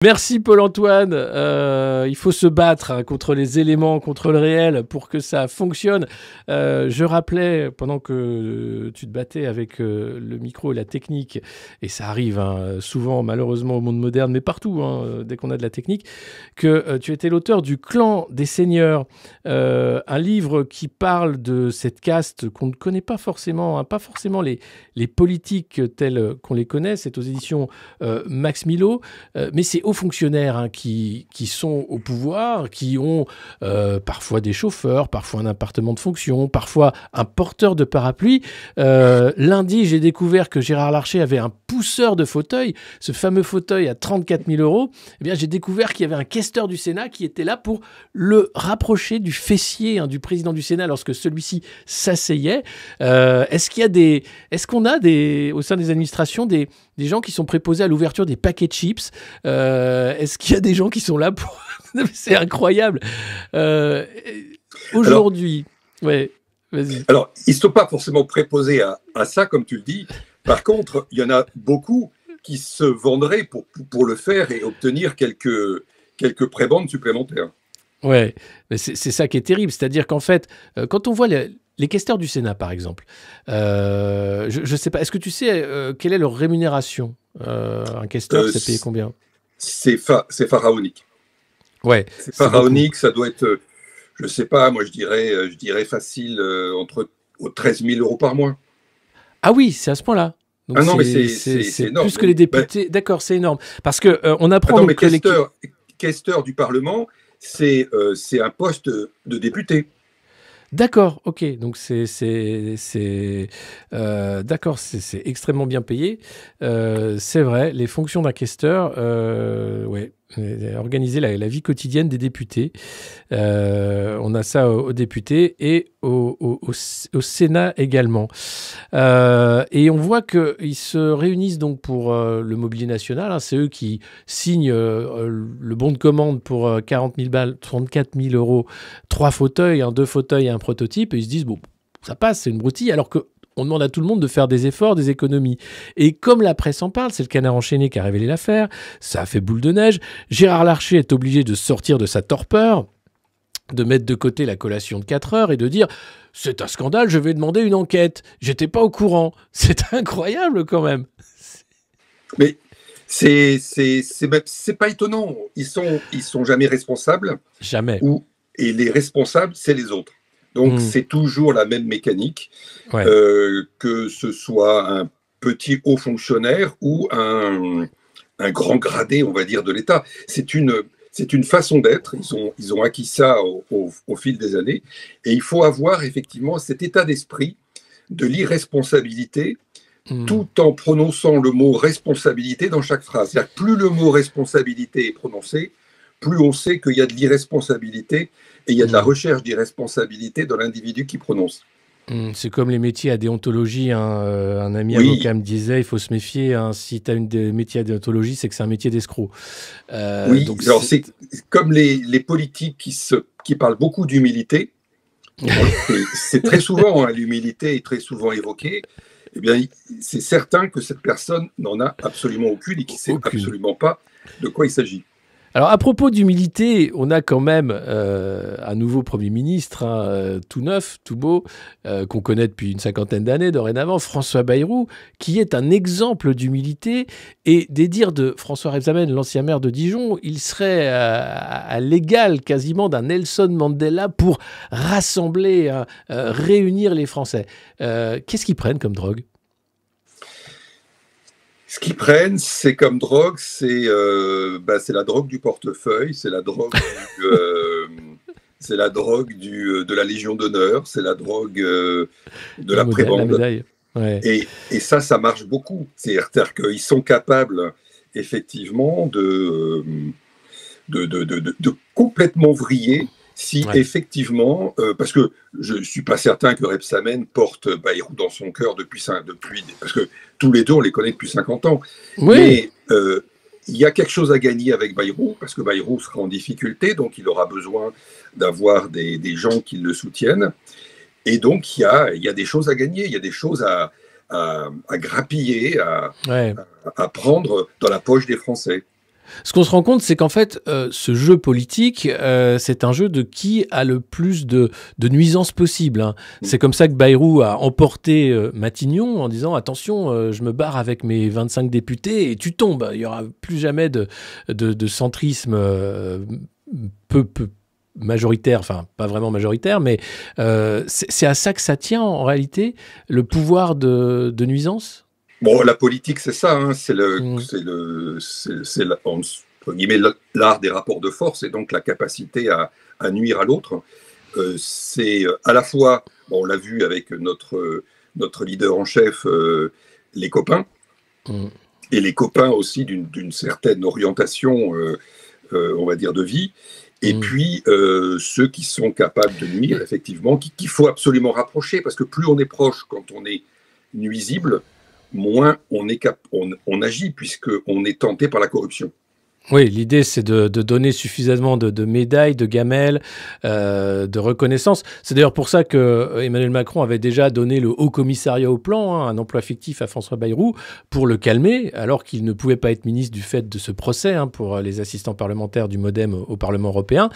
Merci Paul-Antoine. Il faut se battre hein, contre les éléments, contre le réel pour que ça fonctionne. Je rappelais, pendant que tu te battais avec le micro et la technique, et ça arrive hein, souvent malheureusement au monde moderne, mais partout, hein, dès qu'on a de la technique, que tu étais l'auteur du Clan des Seigneurs, un livre qui parle de cette caste qu'on ne connaît pas forcément, hein, pas forcément les politiques telles qu'on les connaît. C'est aux éditions Max Milo, mais c'est hauts fonctionnaires hein, qui sont au pouvoir, qui ont parfois des chauffeurs, parfois un appartement de fonction, parfois un porteur de parapluie. Lundi, j'ai découvert que Gérard Larcher avait un pousseur de fauteuil, ce fameux fauteuil à 34 000 €. Eh bien, j'ai découvert qu'il y avait un questeur du Sénat qui était là pour le rapprocher du fessier hein, du président du Sénat lorsque celui-ci s'asseyait. Est-ce qu'on a au sein des administrations des gens qui sont préposés à l'ouverture des paquets de chips? Est-ce qu'il y a des gens qui sont là pour... C'est incroyable. Aujourd'hui, ouais, vas-y. Alors, ils ne sont pas forcément préposés à ça, comme tu le dis. Par contre, il y en a beaucoup qui se vendraient pour le faire et obtenir quelques prébendes supplémentaires. Ouais, mais c'est ça qui est terrible. C'est-à-dire qu'en fait, quand on voit les questeurs du Sénat, par exemple, je ne sais pas, est-ce que tu sais quelle est leur rémunération? Un questeur, c'est payé combien? C'est pharaonique. Ouais, c'est pharaonique, ça doit être, je ne sais pas, moi je dirais facile entre 13 000 € par mois. Ah oui, c'est à ce point-là. Donc ah non, mais c'est énorme. Plus que les députés. Ben, d'accord, c'est énorme. Parce qu'on apprend donc que questeur du Parlement, c'est un poste de député. D'accord, ok. Donc d'accord, c'est extrêmement bien payé. C'est vrai, les fonctions d'un questeur, ouais, organiser la vie quotidienne des députés. On a ça aux députés et au Sénat également. Et on voit qu'ils se réunissent donc pour le mobilier national. Hein, c'est eux qui signent le bon de commande pour 40 000 balles, 34 000 €, 3 fauteuils, 2 fauteuils et un prototype. Et ils se disent, bon, ça passe, c'est une broutille, alors que on demande à tout le monde de faire des efforts, des économies. Et comme la presse en parle, c'est le Canard enchaîné qui a révélé l'affaire, ça a fait boule de neige. Gérard Larcher est obligé de sortir de sa torpeur, de mettre de côté la collation de 4 heures et de dire « C'est un scandale, je vais demander une enquête. J'étais pas au courant. » C'est incroyable quand même. Mais c'est pas étonnant. Ils sont jamais responsables. Jamais. Et les responsables, c'est les autres. Donc, c'est toujours la même mécanique, ouais. Que ce soit un petit haut fonctionnaire ou un grand gradé, on va dire, de l'État. C'est une façon d'être. Ils ont acquis ça au fil des années. Et il faut avoir effectivement cet état d'esprit de l'irresponsabilité, tout en prononçant le mot responsabilité dans chaque phrase. C'est-à-dire que plus le mot responsabilité est prononcé, plus on sait qu'il y a de l'irresponsabilité et il y a de la recherche d'irresponsabilité dans l'individu qui prononce. C'est comme les métiers à déontologie. Hein. Un ami avocat me disait, il faut se méfier. Hein, si tu as des métiers à déontologie, c'est que c'est un métier d'escroc. Oui, donc alors c'est comme les politiques qui parlent beaucoup d'humilité. C'est très souvent, hein, l'humilité est très souvent évoquée. Eh bien, c'est certain que cette personne n'en a absolument aucune et qui ne sait absolument pas de quoi il s'agit. Alors, à propos d'humilité, on a quand même un nouveau Premier ministre, hein, tout neuf, tout beau, qu'on connaît depuis une 50aine d'années dorénavant, François Bayrou, qui est un exemple d'humilité. Et des dires de François Rebsamen, l'ancien maire de Dijon, il serait à l'égal quasiment d'un Nelson Mandela pour rassembler, réunir les Français. Qu'est-ce qu'ils prennent comme drogue ? Ce qu'ils prennent, c'est comme drogue, c'est la drogue du portefeuille, c'est la drogue de la Légion d'honneur, c'est la drogue de la prébende. Ouais. Et ça marche beaucoup. C'est-à-dire qu'ils sont capables, effectivement, de complètement vriller si effectivement, parce que je ne suis pas certain que Rebsamen porte Bayrou dans son cœur depuis, parce que tous les deux, on les connaît depuis 50 ans. Oui. Mais il y a quelque chose à gagner avec Bayrou, parce que Bayrou sera en difficulté, donc il aura besoin d'avoir des gens qui le soutiennent. Et donc, il y a des choses à gagner, il y a des choses à grappiller, à prendre dans la poche des Français. Ce qu'on se rend compte, c'est qu'en fait, ce jeu politique, c'est un jeu de qui a le plus de nuisances possibles. Hein. C'est comme ça que Bayrou a emporté Matignon en disant « Attention, je me barre avec mes 25 députés et tu tombes. Il n'y aura plus jamais de centrisme peu majoritaire, enfin pas vraiment majoritaire, mais c'est à ça que ça tient en réalité, le pouvoir de nuisance. Bon, la politique, c'est ça, hein, c'est entre guillemets l'art des rapports de force et donc la capacité à nuire à l'autre. C'est à la fois, bon, on l'a vu avec notre leader en chef, les copains, et les copains aussi d'une certaine orientation, on va dire, de vie. Et puis, ceux qui sont capables de nuire, effectivement, qu'il faut absolument rapprocher, parce que plus on est proche quand on est nuisible, moins on agit, puisqu'on est tenté par la corruption. Oui, l'idée, c'est de donner suffisamment de médailles, de gamelles, de reconnaissance. C'est d'ailleurs pour ça que Emmanuel Macron avait déjà donné le Haut Commissariat au Plan, hein, un emploi fictif à François Bayrou, pour le calmer, alors qu'il ne pouvait pas être ministre du fait de ce procès hein, pour les assistants parlementaires du MoDem au Parlement européen.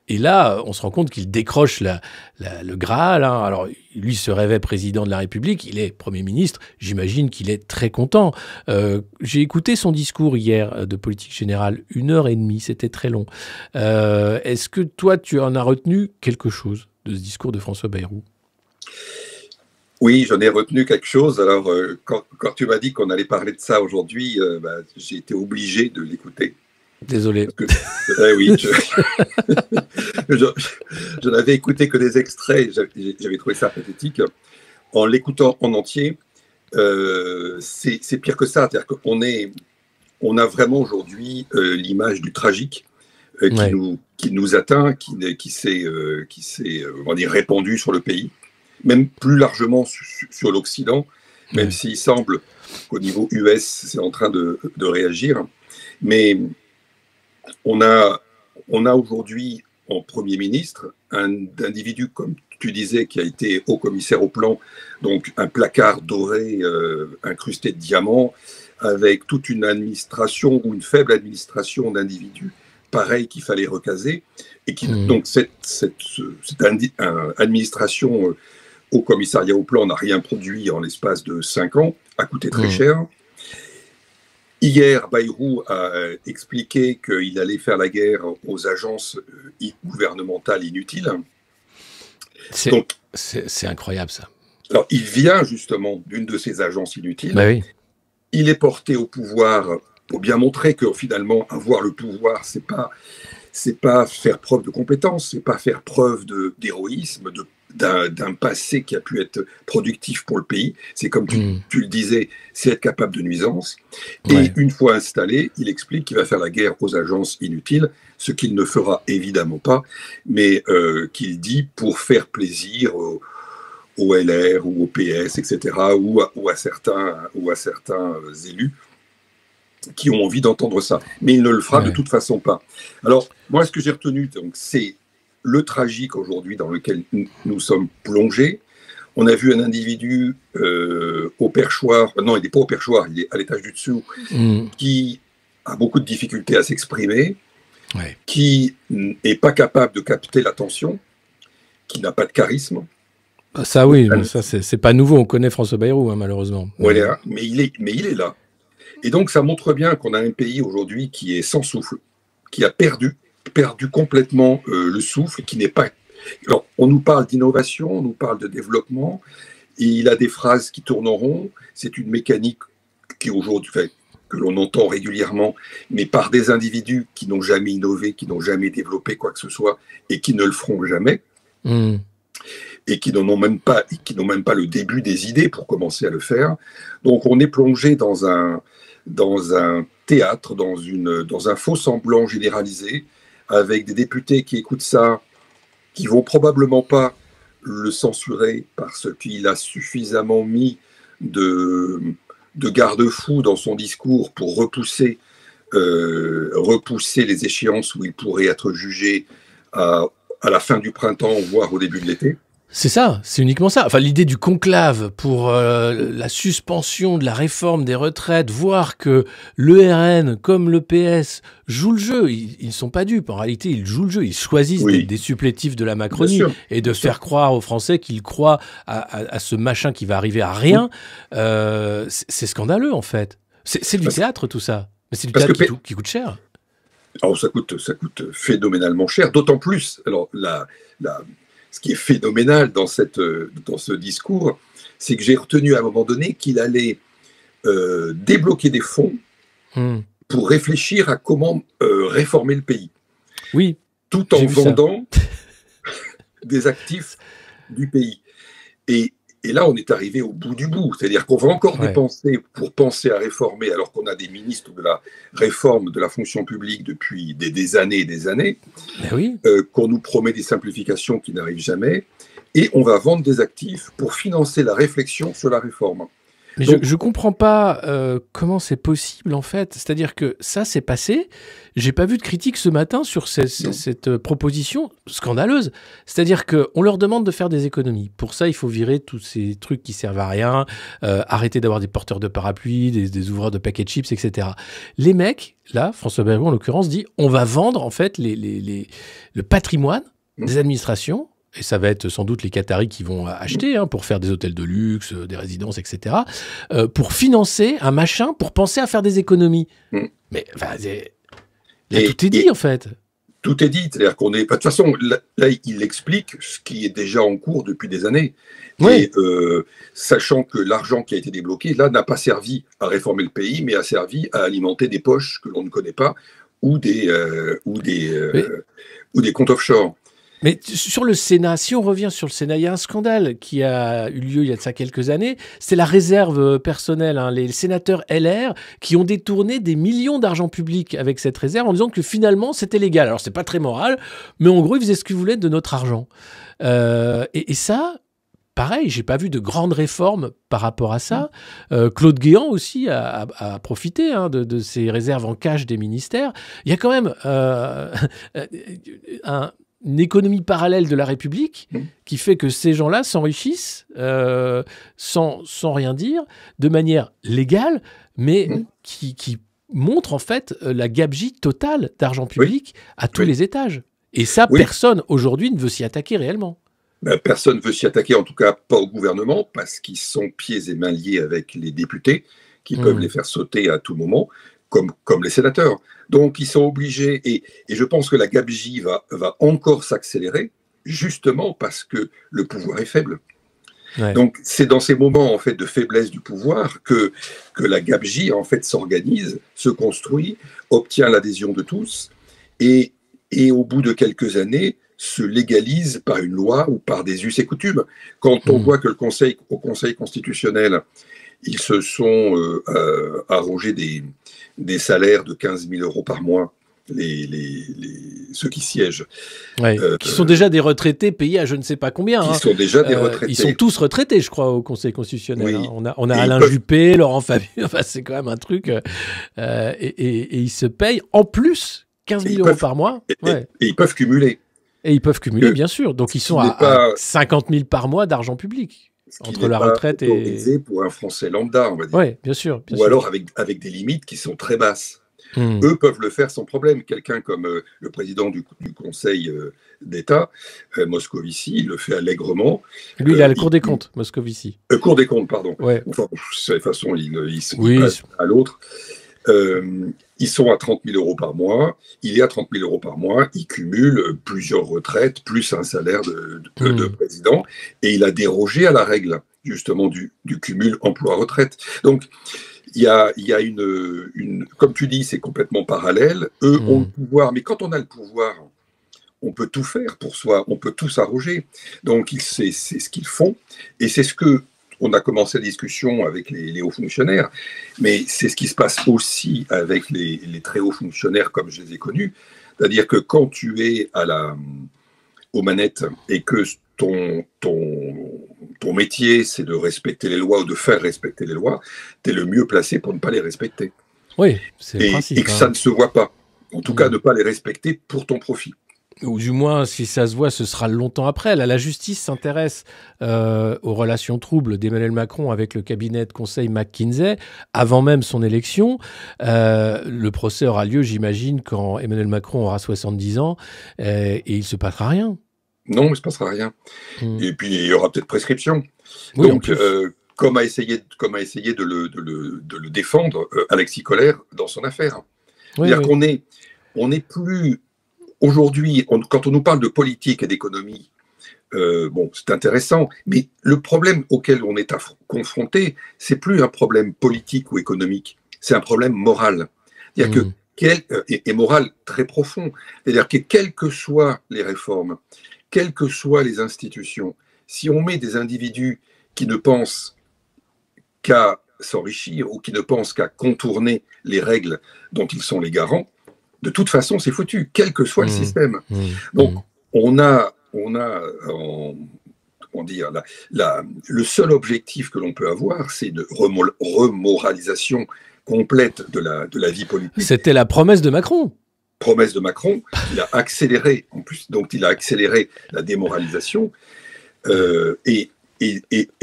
Et là, on se rend compte qu'il décroche le Graal. Hein. Alors, lui se rêvait président de la République, il est Premier ministre, j'imagine qu'il est très content. J'ai écouté son discours hier de politique générale, 1h30, c'était très long. Est-ce que toi, tu en as retenu quelque chose de ce discours de François Bayrou? Oui, j'en ai retenu quelque chose. Alors, quand tu m'as dit qu'on allait parler de ça aujourd'hui, j'ai été obligé de l'écouter. Désolé. Oui, je n'avais écouté que des extraits, j'avais trouvé ça pathétique. En l'écoutant en entier, c'est pire que ça. C'est-à-dire qu'on a vraiment aujourd'hui l'image du tragique qui nous atteint, qui s'est on va dire, répandu sur le pays, même plus largement sur l'Occident, même s'il semble qu'au niveau US, c'est en train de réagir. Mais on a aujourd'hui en Premier ministre un individu, comme tu disais, qui a été haut commissaire au plan, donc un placard doré incrusté de diamants, avec toute une administration ou une faible administration d'individus pareil qu'il fallait recaser. Et qui, donc cette administration au commissariat au plan n'a rien produit en l'espace de 5 ans, a coûté très cher. Hier, Bayrou a expliqué qu'il allait faire la guerre aux agences gouvernementales inutiles. C'est incroyable, ça. Alors, il vient justement d'une de ces agences inutiles. Bah oui. Il est porté au pouvoir pour bien montrer que finalement, avoir le pouvoir, c'est pas faire preuve de compétence, c'est pas faire preuve d'héroïsme, d'un passé qui a pu être productif pour le pays. C'est comme tu le disais, c'est être capable de nuisance. Et une fois installé, il explique qu'il va faire la guerre aux agences inutiles, ce qu'il ne fera évidemment pas, mais qu'il dit pour faire plaisir au LR ou au PS, etc., ou à certains élus qui ont envie d'entendre ça. Mais il ne le fera de toute façon pas. Alors, moi, ce que j'ai retenu, c'est le tragique aujourd'hui dans lequel nous sommes plongés. On a vu un individu au perchoir, non, il n'est pas au perchoir, il est à l'étage du dessous, qui a beaucoup de difficultés à s'exprimer, qui n'est pas capable de capter l'attention, qui n'a pas de charisme. Ça oui, ça c'est pas nouveau, on connaît François Bayrou, hein, malheureusement. Voilà, mais il est là. Et donc ça montre bien qu'on a un pays aujourd'hui qui est sans souffle, qui a perdu complètement le souffle, qui n'est pas... Alors, on nous parle d'innovation, on nous parle de développement, et il a des phrases qui tournent en rond. C'est une mécanique qui aujourd'hui, que l'on entend régulièrement, mais par des individus qui n'ont jamais innové, qui n'ont jamais développé quoi que ce soit, et qui ne le feront jamais, et qui n'ont même pas le début des idées pour commencer à le faire. Donc on est plongé dans un théâtre, dans un faux semblant généralisé, avec des députés qui écoutent ça, qui vont probablement pas le censurer parce qu'il a suffisamment mis de garde-fous dans son discours pour repousser les échéances où il pourrait être jugé à la fin du printemps, voire au début de l'été. C'est ça, c'est uniquement ça. Enfin, l'idée du conclave pour la suspension de la réforme des retraites, voir que le RN comme le PS jouent le jeu, ils ne sont pas dupes. En réalité, ils jouent le jeu. Ils choisissent d'être des supplétifs de la Macronie et de faire croire aux Français qu'ils croient à ce machin qui va arriver à rien. C'est scandaleux, en fait. C'est du théâtre, tout ça. Mais c'est du théâtre qui coûte cher. Alors, ça coûte phénoménalement cher, d'autant plus. Alors, ce qui est phénoménal dans ce discours, c'est que j'ai retenu à un moment donné qu'il allait débloquer des fonds pour réfléchir à comment réformer le pays. Oui. Tout en vendant des actifs du pays. Et là, on est arrivé au bout du bout. C'est-à-dire qu'on va encore dépenser pour penser à réformer, alors qu'on a des ministres de la réforme de la fonction publique depuis des années et des années, qu'on nous promet des simplifications qui n'arrivent jamais, et on va vendre des actifs pour financer la réflexion sur la réforme. Mais donc, je ne comprends pas comment c'est possible, en fait. C'est-à-dire que ça, c'est passé. J'ai pas vu de critique ce matin sur cette proposition scandaleuse. C'est-à-dire qu'on leur demande de faire des économies. Pour ça, il faut virer tous ces trucs qui servent à rien, arrêter d'avoir des porteurs de parapluies, des ouvreurs de paquets de chips, etc. Les mecs, là, François Bayrou, en l'occurrence, dit on va vendre, en fait, le patrimoine des administrations. Et ça va être sans doute les Qataris qui vont acheter pour faire des hôtels de luxe, des résidences, etc. Pour financer un machin, pour penser à faire des économies. Mais tout est dit, en fait. Tout est dit. C'est-à-dire qu'on est... De toute façon, là, il explique ce qui est déjà en cours depuis des années. Et sachant que l'argent qui a été débloqué, là, n'a pas servi à réformer le pays, mais a servi à alimenter des poches que l'on ne connaît pas ou des comptes offshore. Mais sur le Sénat, si on revient sur le Sénat, il y a un scandale qui a eu lieu il y a de ça quelques années. C'est la réserve personnelle. Les sénateurs LR qui ont détourné des millions d'argent public avec cette réserve en disant que finalement c'était légal. Alors c'est pas très moral, mais en gros ils faisaient ce qu'ils voulaient de notre argent. Et ça, pareil, j'ai pas vu de grandes réformes par rapport à ça. Claude Guéant aussi a profité de ces réserves en cash des ministères. Il y a quand même une économie parallèle de la République qui fait que ces gens-là s'enrichissent sans rien dire, de manière légale, mais qui montre en fait la gabegie totale d'argent public à tous les étages. Et ça, personne aujourd'hui ne veut s'y attaquer réellement. Personne ne veut s'y attaquer, en tout cas pas au gouvernement, parce qu'ils sont pieds et mains liés avec les députés, qui peuvent les faire sauter à tout moment, comme les sénateurs. Donc, ils sont obligés, et je pense que la gabegie va encore s'accélérer, justement parce que le pouvoir est faible. Donc, c'est dans ces moments en fait de faiblesse du pouvoir que la gabegie en fait s'organise, se construit, obtient l'adhésion de tous, et au bout de quelques années, se légalise par une loi ou par des us et coutumes. Quand on voit que au Conseil constitutionnel, ils se sont arrogés des salaires de 15 000 € par mois, ceux qui siègent. Qui sont déjà des retraités payés à je ne sais pas combien. Qui sont déjà des retraités. Ils sont tous retraités, je crois, au Conseil constitutionnel. On a Alain Juppé, Laurent Fabius, enfin, c'est quand même un truc. Et ils se payent en plus 15 000 € par mois. Et ils peuvent cumuler. Et ils peuvent cumuler, bien sûr. Donc ils sont à 50 000 par mois d'argent public. Entre la retraite et... pour un Français lambda, on va dire. Oui, bien sûr. Alors avec des limites qui sont très basses. Eux peuvent le faire sans problème. Quelqu'un comme le président du Conseil d'État, Moscovici, le fait allègrement. Lui, il a la Cour des comptes, Moscovici. Cour des comptes, pardon. Enfin, de toute façon, ils passent à l'autre. Ils sont à 30 000 € par mois. Il est à 30 000 € par mois. Il cumule plusieurs retraites, plus un salaire de président. Et il a dérogé à la règle, justement, du cumul emploi-retraite. Donc, il y a une... Comme tu dis, c'est complètement parallèle. Eux ont le pouvoir. Mais quand on a le pouvoir, on peut tout faire pour soi. On peut tout s'arroger. Donc, c'est ce qu'ils font. Et c'est ce que... On a commencé la discussion avec les hauts fonctionnaires, mais c'est ce qui se passe aussi avec les très hauts fonctionnaires comme je les ai connus. C'est-à-dire que quand tu es aux manettes et que ton métier, c'est de respecter les lois ou de faire respecter les lois, tu es le mieux placé pour ne pas les respecter. Oui, c'est le principe. Et que ça ne se voit pas. En tout cas, ne pas les respecter pour ton profit. Ou du moins, si ça se voit, ce sera longtemps après. Là, la justice s'intéresse aux relations troubles d'Emmanuel Macron avec le cabinet de conseil McKinsey, avant même son élection. Le procès aura lieu, j'imagine, quand Emmanuel Macron aura 70 ans, et il ne se passera rien. Non, il ne se passera rien. Et puis, il y aura peut-être prescription. Oui, donc, comme a essayé de le défendre Alexis Collère dans son affaire. Oui, C'est-à-dire qu'on est plus... Aujourd'hui, quand on nous parle de politique et d'économie, bon, c'est intéressant, mais le problème auquel on est confronté, c'est plus un problème politique ou économique, c'est un problème moral. C'est-à-dire et moral très profond. C'est-à-dire que quelles que soient les réformes, quelles que soient les institutions, si on met des individus qui ne pensent qu'à s'enrichir ou qui ne pensent qu'à contourner les règles dont ils sont les garants, de toute façon, c'est foutu, quel que soit le système. Donc, on a comment dire, le seul objectif que l'on peut avoir, c'est de remoralisation complète de la vie politique. C'était la promesse de Macron. Promesse de Macron, il a accéléré, en plus, donc il a accéléré la démoralisation. Et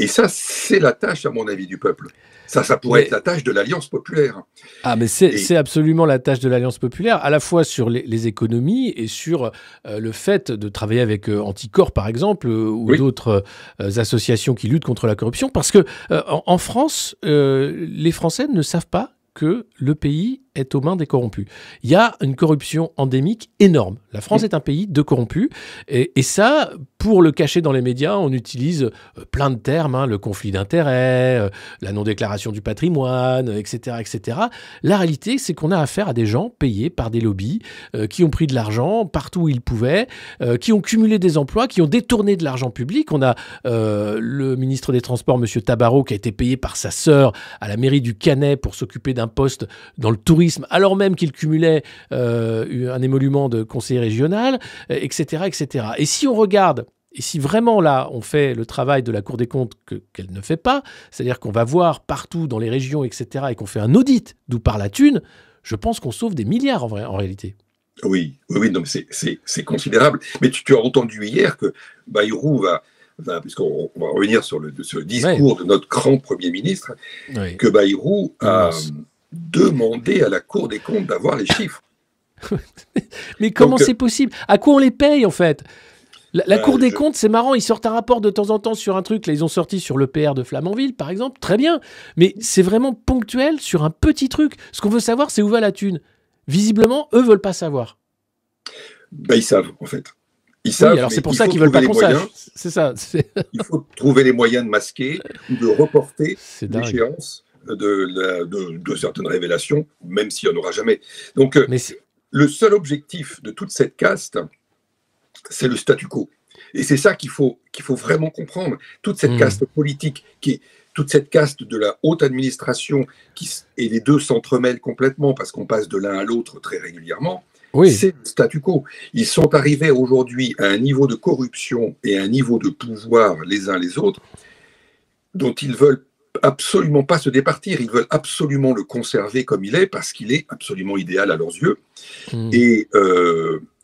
ça, c'est la tâche, à mon avis, du peuple. Ça pourrait être la tâche de l'Alliance populaire. Ah, mais c'est absolument la tâche de l'Alliance populaire, à la fois sur les économies et sur le fait de travailler avec Anticorps, par exemple, ou d'autres associations qui luttent contre la corruption. Parce que en France, les Français ne savent pas que le pays est aux mains des corrompus. Il y a une corruption endémique énorme. La France est un pays de corrompus. Et ça, pour le cacher dans les médias, on utilise plein de termes, le conflit d'intérêts, la non-déclaration du patrimoine, etc., etc. La réalité, c'est qu'on a affaire à des gens payés par des lobbies qui ont pris de l'argent partout où ils pouvaient, qui ont cumulé des emplois, qui ont détourné de l'argent public. On a le ministre des Transports, M. Tabarot, qui a été payé par sa sœur à la mairie du Canet pour s'occuper d'un poste dans le tourisme, alors même qu'il cumulait un émolument de conseiller régional, etc., etc. Et si on regarde, et si vraiment là, on fait le travail de la Cour des comptes qu'elle ne fait pas, c'est-à-dire qu'on va voir partout dans les régions, etc., et qu'on fait un audit d'où part la thune, je pense qu'on sauve des milliards en réalité. Oui, non, mais c'est considérable. Mais tu as entendu hier que Bayrou puisqu'on va revenir sur le discours de notre grand Premier ministre, que Bayrou a demandé à la Cour des comptes d'avoir les chiffres. Mais comment c'est possible? À quoi on les paye en fait? La Cour des comptes, c'est marrant, ils sortent un rapport de temps en temps sur un truc. Là, ils ont sorti sur l'EPR de Flamanville, par exemple. Très bien. Mais c'est vraiment ponctuel sur un petit truc. Ce qu'on veut savoir, c'est où va la thune. Visiblement, eux veulent pas savoir. Ils savent, en fait. Ils savent, oui, alors c'est pour ça qu'ils veulent pas qu'on sache. C'est ça. Il faut trouver les moyens de masquer ou de reporter l'échéance de certaines révélations, même s'il n'y en aura jamais. Donc, le seul objectif de toute cette caste, c'est le statu quo. Et c'est ça qu'il faut vraiment comprendre. Toute cette caste politique, toute cette caste de la haute administration, et les deux s'entremêlent complètement parce qu'on passe de l'un à l'autre très régulièrement, c'est le statu quo. Ils sont arrivés aujourd'hui à un niveau de corruption et à un niveau de pouvoir les uns les autres dont ils veulent absolument pas se départir. Ils veulent absolument le conserver comme il est parce qu'il est absolument idéal à leurs yeux. Et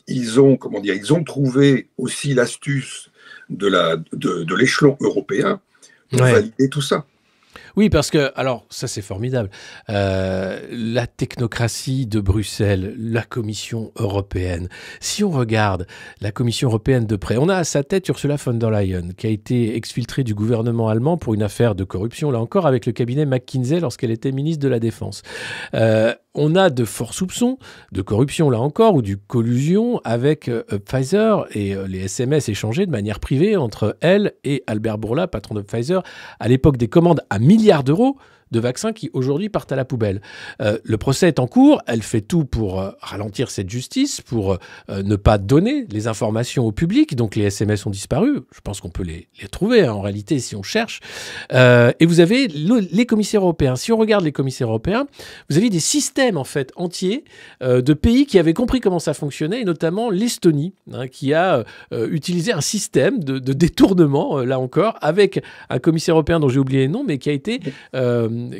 ils ont trouvé aussi l'astuce de l'échelon européen pour valider tout ça. Oui, parce que, alors, ça c'est formidable. La technocratie de Bruxelles, la Commission européenne. Si on regarde la Commission européenne de près, on a à sa tête Ursula von der Leyen, qui a été exfiltrée du gouvernement allemand pour une affaire de corruption, là encore, avec le cabinet McKinsey lorsqu'elle était ministre de la Défense. On a de forts soupçons de corruption, là encore, ou de collusion avec Pfizer et les SMS échangés de manière privée entre elle et Albert Bourla, patron de Pfizer, à l'époque des commandes à milliards d'euros de vaccins qui aujourd'hui partent à la poubelle. Le procès est en cours, elle fait tout pour ralentir cette justice, pour ne pas donner les informations au public, donc les SMS ont disparu, je pense qu'on peut les trouver en réalité si on cherche. Et vous avez les commissaires européens. Si on regarde les commissaires européens, vous avez des systèmes en fait entiers de pays qui avaient compris comment ça fonctionnait, et notamment l'Estonie, qui a utilisé un système de détournement, là encore, avec un commissaire européen dont j'ai oublié le nom, mais qui a été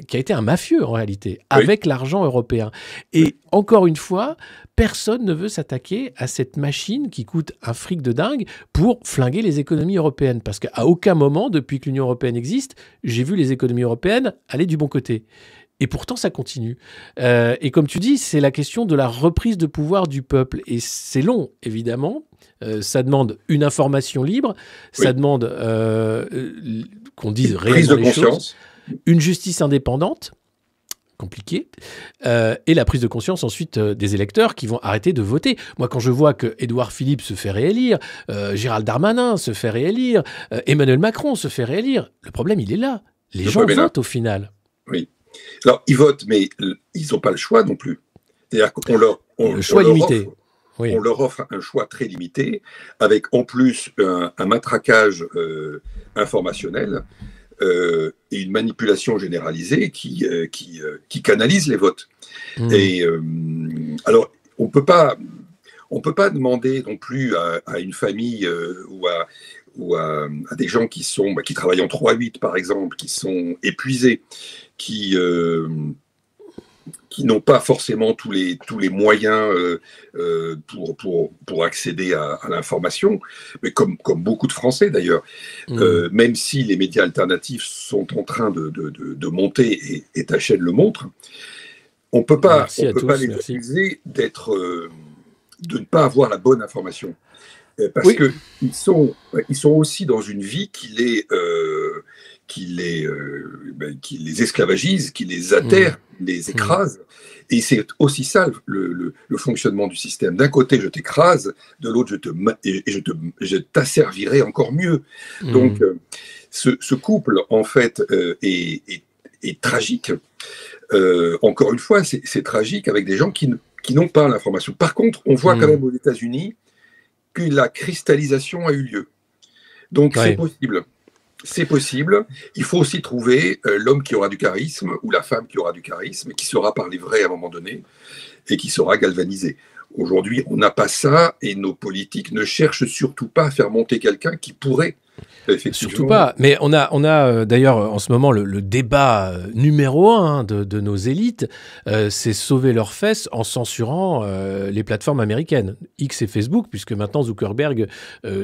qui a été un mafieux en réalité, avec l'argent européen. Et encore une fois, personne ne veut s'attaquer à cette machine qui coûte un fric de dingue pour flinguer les économies européennes. Parce qu'à aucun moment, depuis que l'Union européenne existe, j'ai vu les économies européennes aller du bon côté. Et pourtant, ça continue. Et comme tu dis, c'est la question de la reprise de pouvoir du peuple. Et c'est long, évidemment. Ça demande une information libre. Ça demande qu'on dise réellement les choses. Une justice indépendante, compliquée. Et la prise de conscience ensuite des électeurs qui vont arrêter de voter. Moi, quand je vois que Édouard Philippe se fait réélire, Gérald Darmanin se fait réélire, Emmanuel Macron se fait réélire, le problème, il est là. Les gens votent au final. Oui. Alors, ils votent, mais ils n'ont pas le choix non plus. C'est-à-dire qu'on leur, le choix limité. On leur offre un choix très limité, avec en plus un matraquage informationnel et une manipulation généralisée qui canalise les votes. Et alors, on peut pas demander non plus à une famille ou à des gens qui travaillent en 3-8 par exemple, qui sont épuisés, qui n'ont pas forcément tous les moyens pour accéder à l'information, mais comme beaucoup de Français d'ailleurs, même si les médias alternatifs sont en train de monter et ta chaîne le montre, on ne peut pas les accuser de ne pas avoir la bonne information. Parce qu'ils sont aussi dans une vie qui les esclavagise, qui les atterre, les écrase. Et c'est aussi ça le fonctionnement du système. D'un côté, je t'écrase, de l'autre, je t'asservirai encore mieux. Donc, ce couple, en fait, est tragique. Encore une fois, c'est tragique avec des gens qui n'ont pas l'information. Par contre, on voit quand même aux États-Unis que la cristallisation a eu lieu. Donc, c'est possible. C'est possible. Il faut aussi trouver l'homme qui aura du charisme ou la femme qui aura du charisme et qui saura parler vrai à un moment donné et qui saura galvaniser. Aujourd'hui, on n'a pas ça et nos politiques ne cherchent surtout pas à faire monter quelqu'un qui pourrait effectivement... Surtout pas. Mais on a d'ailleurs en ce moment le débat numéro 1 de nos élites, c'est sauver leurs fesses en censurant les plateformes américaines, X et Facebook, puisque maintenant Zuckerberg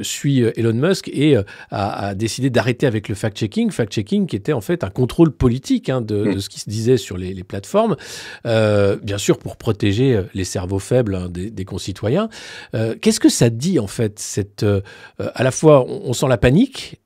suit Elon Musk et a décidé d'arrêter avec le fact-checking qui était en fait un contrôle politique de ce qui se disait sur les plateformes, bien sûr pour protéger les cerveaux faibles des concitoyens. Qu'est-ce que ça dit en fait à la fois on sent la panique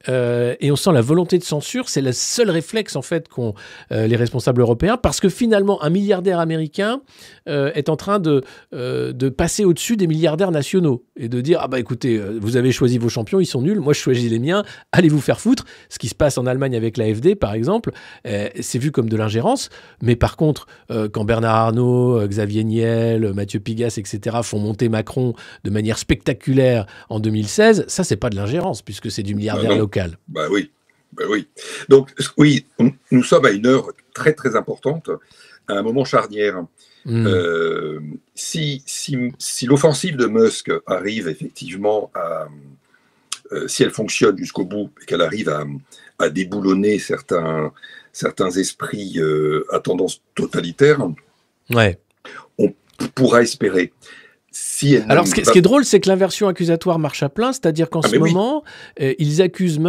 et on sent la volonté de censure, c'est le seul réflexe en fait qu'ont les responsables européens, parce que finalement un milliardaire américain est en train de passer au-dessus des milliardaires nationaux et de dire écoutez, vous avez choisi vos champions, ils sont nuls, moi je choisis les miens, allez vous faire foutre. Ce qui se passe en Allemagne avec l'AfD par exemple, c'est vu comme de l'ingérence, mais par contre quand Bernard Arnault, Xavier Niel, Mathieu Pigasse, etc. font monter Macron de manière spectaculaire en 2016, ça c'est pas de l'ingérence puisque c'est du milliardaire local. Oui. Donc oui, nous sommes à une heure très très importante, à un moment charnière. Si l'offensive de Musk arrive effectivement si elle fonctionne jusqu'au bout et qu'elle arrive à déboulonner certains esprits à tendance totalitaire, on pourra espérer. Alors, ce qui est drôle, c'est que l'inversion accusatoire marche à plein, c'est-à-dire qu'en ce moment, ils accusent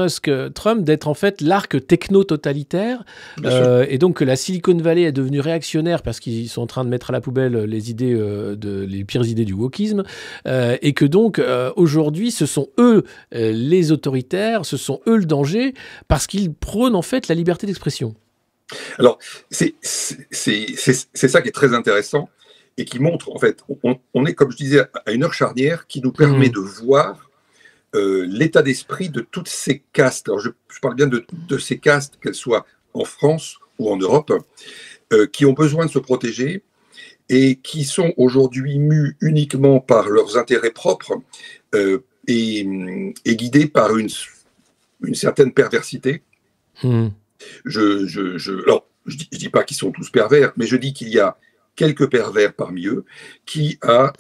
Trump d'être en fait l'arc techno-totalitaire, et donc que la Silicon Valley est devenue réactionnaire parce qu'ils sont en train de mettre à la poubelle les pires idées du wokisme, et que donc aujourd'hui, ce sont eux les autoritaires, ce sont eux le danger, parce qu'ils prônent en fait la liberté d'expression. Alors, c'est ça qui est très intéressant. Et qui montre, en fait, on est, comme je disais, à une heure charnière qui nous permet de voir l'état d'esprit de toutes ces castes. Alors, je parle bien de ces castes, qu'elles soient en France ou en Europe, qui ont besoin de se protéger et qui sont aujourd'hui mus uniquement par leurs intérêts propres et guidés par une certaine perversité. Alors, je dis pas qu'ils sont tous pervers, mais je dis qu'il y a quelques pervers parmi eux, qui a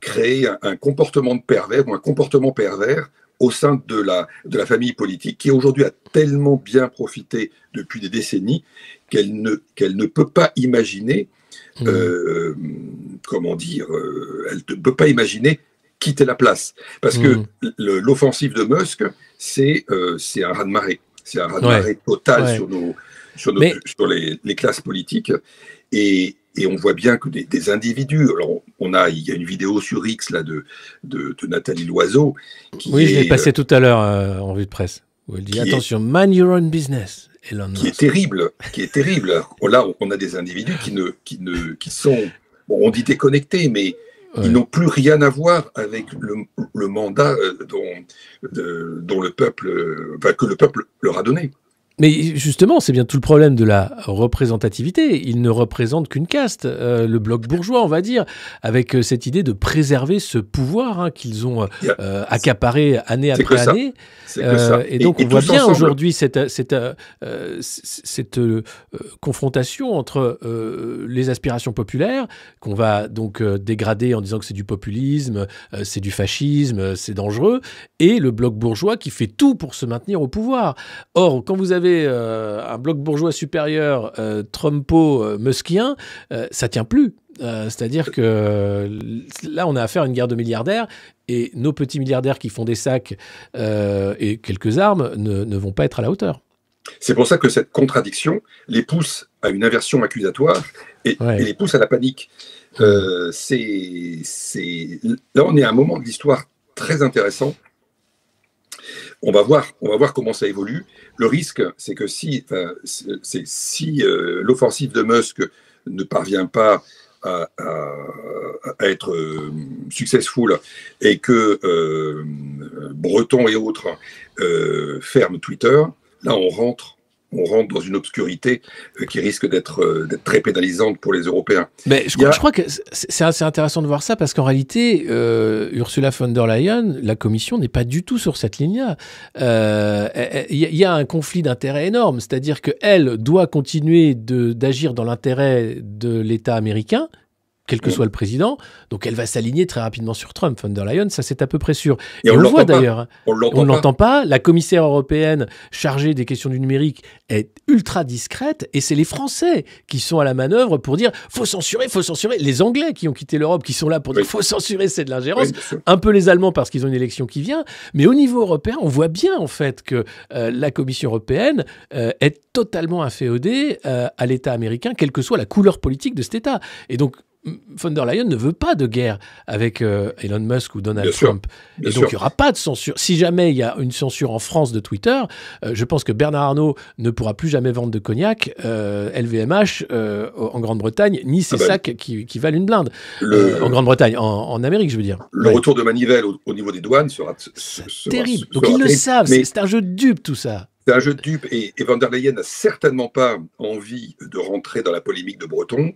créé un comportement de pervers ou un comportement pervers au sein de la famille politique, qui aujourd'hui a tellement bien profité depuis des décennies qu'elle ne peut pas imaginer, comment dire, elle ne peut pas imaginer quitter la place. Parce que l'offensive de Musk, c'est un raz-de-marée. C'est un raz-de-marée total sur les classes politiques. Et on voit bien que des individus, alors il y a une vidéo sur X là, de Nathalie Loiseau. Je l'ai passé tout à l'heure en vue de presse. Où elle dit attention, mind your own business. Qui est terrible. Là, on a des individus qui sont, bon, on dit déconnectés, mais ils n'ont plus rien à voir avec le mandat dont le peuple, que le peuple leur a donné. Mais justement, c'est bien tout le problème de la représentativité. Ils ne représentent qu'une caste, le bloc bourgeois, on va dire, avec cette idée de préserver ce pouvoir qu'ils ont accaparé année après année. Et donc, on voit bien aujourd'hui cette confrontation entre les aspirations populaires, qu'on va donc dégrader en disant que c'est du populisme, c'est du fascisme, c'est dangereux, et le bloc bourgeois qui fait tout pour se maintenir au pouvoir. Or, quand vous avez un bloc bourgeois supérieur Trumpo-muskien, ça tient plus. C'est-à-dire que là, on a affaire à une guerre de milliardaires et nos petits milliardaires qui font des sacs et quelques armes ne vont pas être à la hauteur. C'est pour ça que cette contradiction les pousse à une inversion accusatoire et les pousse à la panique. Là, on est à un moment de l'histoire très intéressant. On va voir comment ça évolue. Le risque, c'est que si l'offensive de Musk ne parvient pas à être successful et que Breton et autres ferment Twitter, là on rentre dans une obscurité qui risque d'être très pénalisante pour les Européens. Mais je crois que c'est assez intéressant de voir ça parce qu'en réalité, Ursula von der Leyen, la Commission n'est pas du tout sur cette ligne-là. Il y a un conflit d'intérêts énorme, c'est-à-dire qu'elle doit continuer d'agir dans l'intérêt de l'État américain, quel que soit le président, donc elle va s'aligner très rapidement sur Trump, von der Leyen, ça c'est à peu près sûr. Et on le voit d'ailleurs, on ne l'entend pas, la commissaire européenne chargée des questions du numérique est ultra discrète, et c'est les Français qui sont à la manœuvre pour dire « faut censurer », les Anglais qui ont quitté l'Europe, qui sont là pour dire « faut censurer, c'est de l'ingérence », un peu les Allemands parce qu'ils ont une élection qui vient, mais au niveau européen, on voit bien en fait que la Commission européenne est totalement inféodée à l'État américain, quelle que soit la couleur politique de cet État. Et donc, von der Leyen ne veut pas de guerre avec Elon Musk ou Donald Trump. Et donc, il n'y aura pas de censure. Si jamais il y a une censure en France de Twitter, je pense que Bernard Arnault ne pourra plus jamais vendre de cognac, LVMH en Grande-Bretagne, ni ses sacs qui valent une blinde. En Grande-Bretagne, en Amérique, je veux dire. Le retour de manivelle au niveau des douanes sera terrible. Donc, ils le savent. C'est un jeu de dupes, tout ça. C'est un jeu de dupes et von der Leyen n'a certainement pas envie de rentrer dans la polémique de Breton,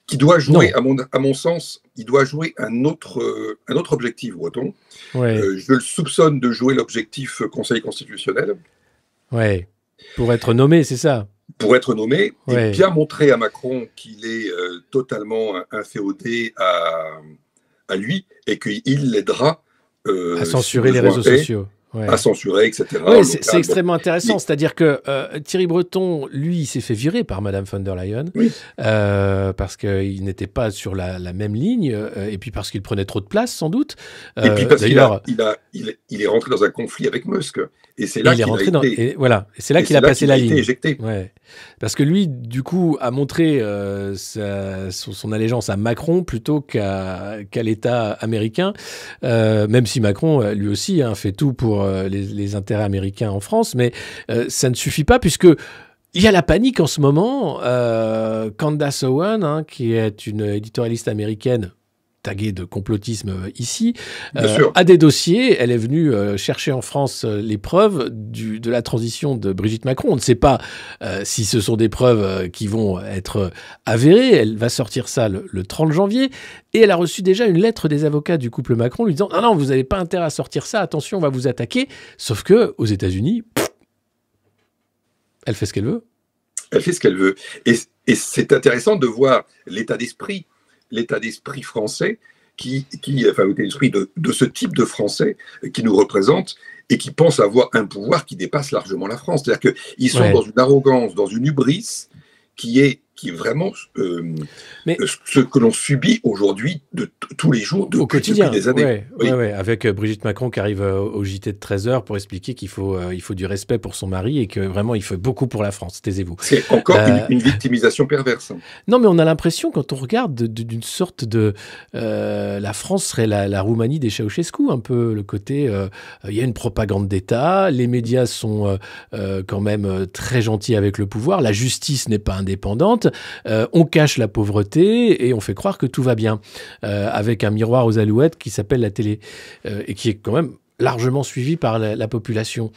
qui doit jouer, à mon sens, il doit jouer un autre objectif, Breton. Je le soupçonne de jouer l'objectif Conseil constitutionnel. Pour être nommé, c'est ça. Pour être nommé, et bien montrer à Macron qu'il est totalement inféodé à lui et qu'il l'aidera à censurer les réseaux sociaux. À censurer, etc. C'est extrêmement intéressant. C'est-à-dire que Thierry Breton, lui, il s'est fait virer par Madame von der Leyen parce qu'il n'était pas sur la même ligne et puis parce qu'il prenait trop de place, sans doute. Et puis parce qu'il est rentré dans un conflit avec Musk. Et c'est là qu'il a passé la ligne. Éjecté. Parce que lui, du coup, a montré son allégeance à Macron plutôt qu'à l'État américain, même si Macron, lui aussi, fait tout pour les intérêts américains en France, mais ça ne suffit pas puisque il y a la panique en ce moment. Candace Owen, qui est une éditorialiste américaine taguée de complotisme ici, a des dossiers. Elle est venue chercher en France les preuves de la transition de Brigitte Macron. On ne sait pas si ce sont des preuves qui vont être avérées. Elle va sortir ça le 30 janvier. Et elle a reçu déjà une lettre des avocats du couple Macron lui disant « Non, vous n'avez pas intérêt à sortir ça. Attention, on va vous attaquer. » Sauf qu'aux États-Unis, elle fait ce qu'elle veut. Elle fait ce qu'elle veut. Et c'est intéressant de voir l'état d'esprit français enfin, l'état d'esprit de ce type de Français qui nous représentent et qui pensent avoir un pouvoir qui dépasse largement la France. C'est-à-dire qu'ils sont dans une arrogance, dans une hubris qui est vraiment ce que l'on subit aujourd'hui tous les jours, au quotidien, depuis des années. Ouais, avec Brigitte Macron qui arrive au JT de 13h pour expliquer qu'il faut du respect pour son mari et que vraiment il faut beaucoup pour la France. Taisez-vous. C'est encore une victimisation perverse. Non, mais on a l'impression, quand on regarde, d'une sorte de... la France serait la Roumanie des Ceausescu, un peu le côté... Il y a une propagande d'État, les médias sont quand même très gentils avec le pouvoir, la justice n'est pas indépendante, on cache la pauvreté et on fait croire que tout va bien, avec un miroir aux alouettes qui s'appelle la télé, et qui est quand même largement suivi par la population.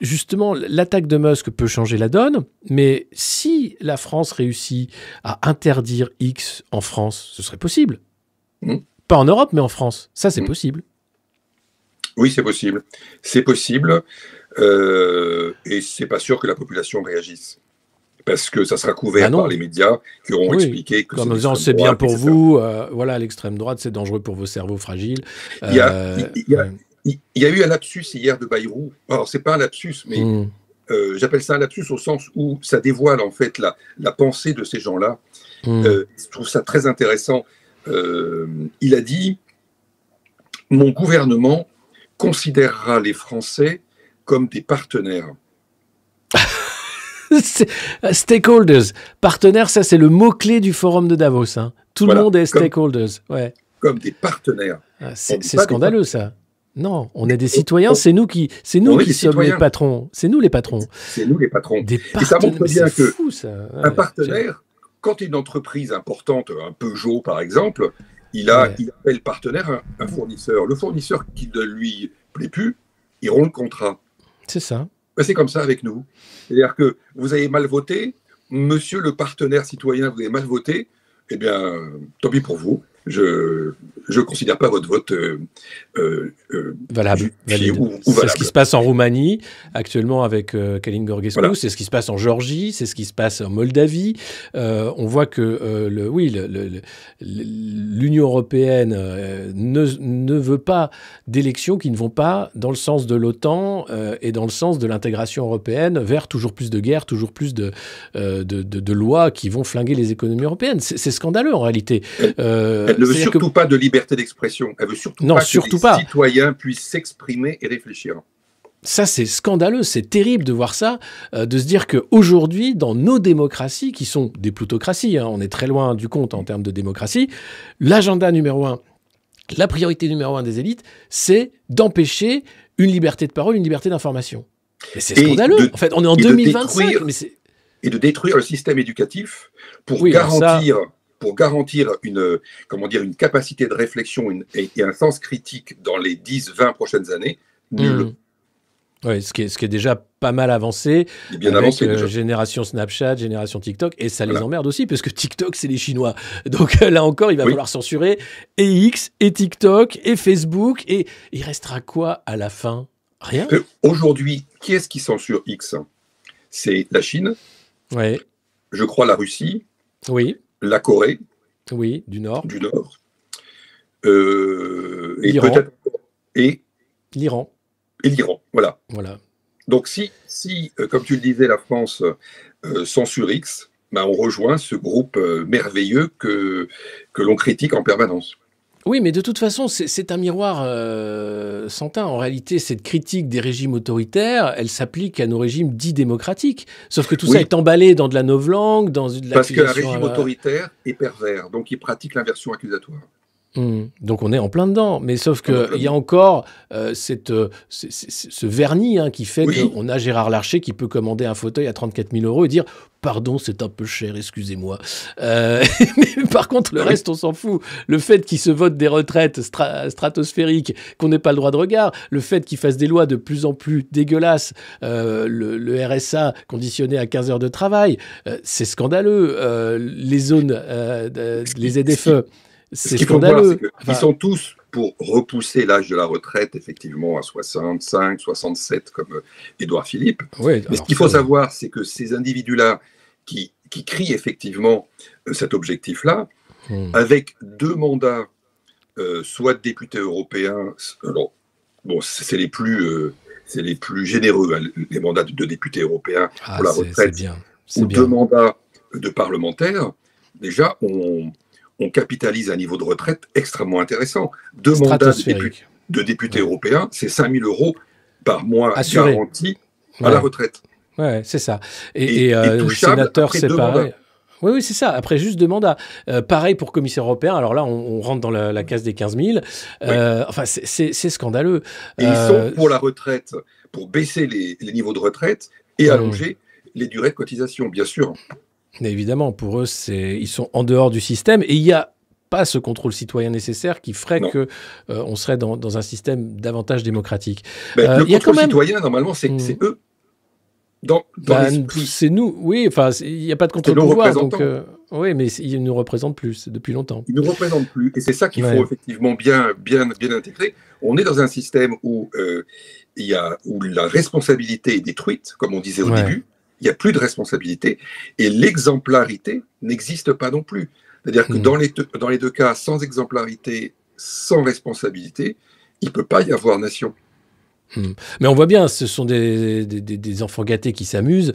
Justement, l'attaque de Musk peut changer la donne, mais si la France réussit à interdire X en France, ce serait possible. Pas en Europe, mais en France. Ça, c'est possible. Oui, c'est possible. C'est possible, et c'est pas sûr que la population réagisse. Parce que ça sera couvert par les médias qui auront expliqué que comme en disant c'est bien pour vous, voilà, l'extrême droite, c'est dangereux pour vos cerveaux fragiles. Il y a eu un lapsus hier de Bayrou. Alors, c'est pas un lapsus, mais j'appelle ça un lapsus au sens où ça dévoile en fait la pensée de ces gens-là. Je trouve ça très intéressant. Il a dit « Mon gouvernement considérera les Français comme des partenaires. » Stakeholders, partenaires, ça c'est le mot-clé du forum de Davos. Hein. Tout le monde est stakeholders. Comme des partenaires. C'est scandaleux ça. Non, on est des citoyens, c'est nous qui sommes les patrons. C'est nous les patrons. C'est nous les patrons. Et ça montre bien que un partenaire, quand une entreprise importante, un Peugeot par exemple, il appelle partenaire un fournisseur. Le fournisseur qui ne lui plaît plus, il rompt le contrat. C'est ça. C'est comme ça avec nous. C'est-à-dire que vous avez mal voté, monsieur le partenaire citoyen, vous avez mal voté, eh bien, tant pis pour vous. Je ne considère pas votre vote valable. C'est ce qui se passe en Roumanie, actuellement avec Călin Georgescu, c'est ce qui se passe en Géorgie, c'est ce qui se passe en Moldavie. On voit que l'Union européenne ne veut pas d'élections qui ne vont pas dans le sens de l'OTAN et dans le sens de l'intégration européenne vers toujours plus de guerres, toujours plus de lois qui vont flinguer les économies européennes. C'est scandaleux en réalité. Elle ne veut surtout pas de liberté d'expression. Elle veut surtout pas que les citoyens puissent s'exprimer et réfléchir. Ça, c'est scandaleux, c'est terrible de voir ça, de se dire qu'aujourd'hui, dans nos démocraties, qui sont des plutocraties, hein, on est très loin du compte en termes de démocratie, l'agenda numéro 1, la priorité numéro 1 des élites, c'est d'empêcher une liberté de parole, une liberté d'information. Mais c'est scandaleux. En fait, on est en 2025. Et de détruire le système éducatif pour garantir une capacité de réflexion et un sens critique dans les 10-20 prochaines années, nul. Oui, ce qui est déjà pas mal avancé, bien avec avancé, génération Snapchat, génération TikTok, et ça les emmerde aussi, parce que TikTok, c'est les Chinois. Donc là encore, il va falloir censurer et X, et TikTok, et Facebook, et il restera quoi à la fin? Rien. Aujourd'hui, qui est-ce qui censure X? C'est la Chine, je crois la Russie, la Corée, du Nord, et l'Iran. Et l'Iran, voilà. Donc si comme tu le disais, la France censure X, on rejoint ce groupe merveilleux que l'on critique en permanence. Oui, mais de toute façon, c'est un miroir sans teint. En réalité, cette critique des régimes autoritaires, elle s'applique à nos régimes dits démocratiques. Sauf que tout ça est emballé dans de la novlangue, dans de l'accusation. Parce qu'un régime autoritaire est pervers, donc il pratique l'inversion accusatoire. Donc on est en plein dedans, mais sauf qu'il y a encore ce vernis qui fait qu'on a Gérard Larcher qui peut commander un fauteuil à 34 000 € et dire « Pardon, c'est un peu cher, excusez-moi ». Mais par contre, le reste, on s'en fout. Le fait qu'il se vote des retraites stratosphériques, qu'on n'ait pas le droit de regard, le fait qu'il fasse des lois de plus en plus dégueulasses, le RSA conditionné à 15 heures de travail, c'est scandaleux. Les zones, les ZFE... Ce qu'il faut voir, c'est qu'ils sont tous pour repousser l'âge de la retraite, effectivement, à 65, 67, comme Édouard Philippe. Mais ce qu'il faut savoir, c'est que ces individus-là qui crient effectivement cet objectif-là, avec 2 mandats soit de députés européens. Alors, bon, c'est les plus généreux, hein, les mandats de députés européens pour la retraite, ou deux mandats de parlementaires. Déjà, on capitalise un niveau de retraite extrêmement intéressant. 2 mandats de députés européens, c'est 5 000 € par mois garantis à la retraite. Ouais, c'est ça. Et sénateur, c'est pareil. Oui, oui, c'est ça. Après juste 2 mandats. Pareil pour commissaire européen. Alors là, on rentre dans la case des 15 000. Enfin, c'est scandaleux. Et ils sont pour la retraite, pour baisser les niveaux de retraite et allonger les durées de cotisation, bien sûr. Mais évidemment, pour eux, ils sont en dehors du système. Et il n'y a pas ce contrôle citoyen nécessaire qui ferait qu'on serait dans un système davantage démocratique. Le contrôle citoyen, normalement, c'est eux. C'est nous, oui, enfin, il n'y a pas de contre-pouvoir, donc oui, mais ils ne nous représentent plus depuis longtemps. Ils ne nous représentent plus, et c'est ça qu'il faut effectivement bien intégrer. On est dans un système où la responsabilité est détruite, comme on disait au début. Il n'y a plus de responsabilité, et l'exemplarité n'existe pas non plus. C'est-à-dire que dans les deux cas, sans exemplarité, sans responsabilité, il ne peut pas y avoir nation. Mais on voit bien, ce sont des enfants gâtés qui s'amusent,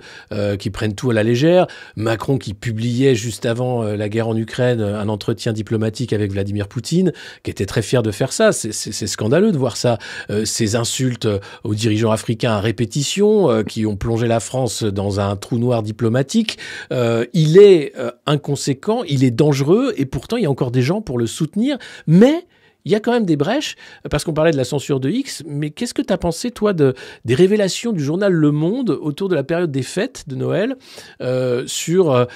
qui prennent tout à la légère. Macron qui publiait juste avant la guerre en Ukraine un entretien diplomatique avec Vladimir Poutine, qui était très fier de faire ça. C'est scandaleux de voir ça. Ces insultes aux dirigeants africains à répétition, qui ont plongé la France dans un trou noir diplomatique. Il est inconséquent, il est dangereux, et pourtant il y a encore des gens pour le soutenir. Mais il y a quand même des brèches, parce qu'on parlait de la censure de X, mais qu'est-ce que tu as pensé, toi, des révélations du journal Le Monde autour de la période des fêtes de Noël, sur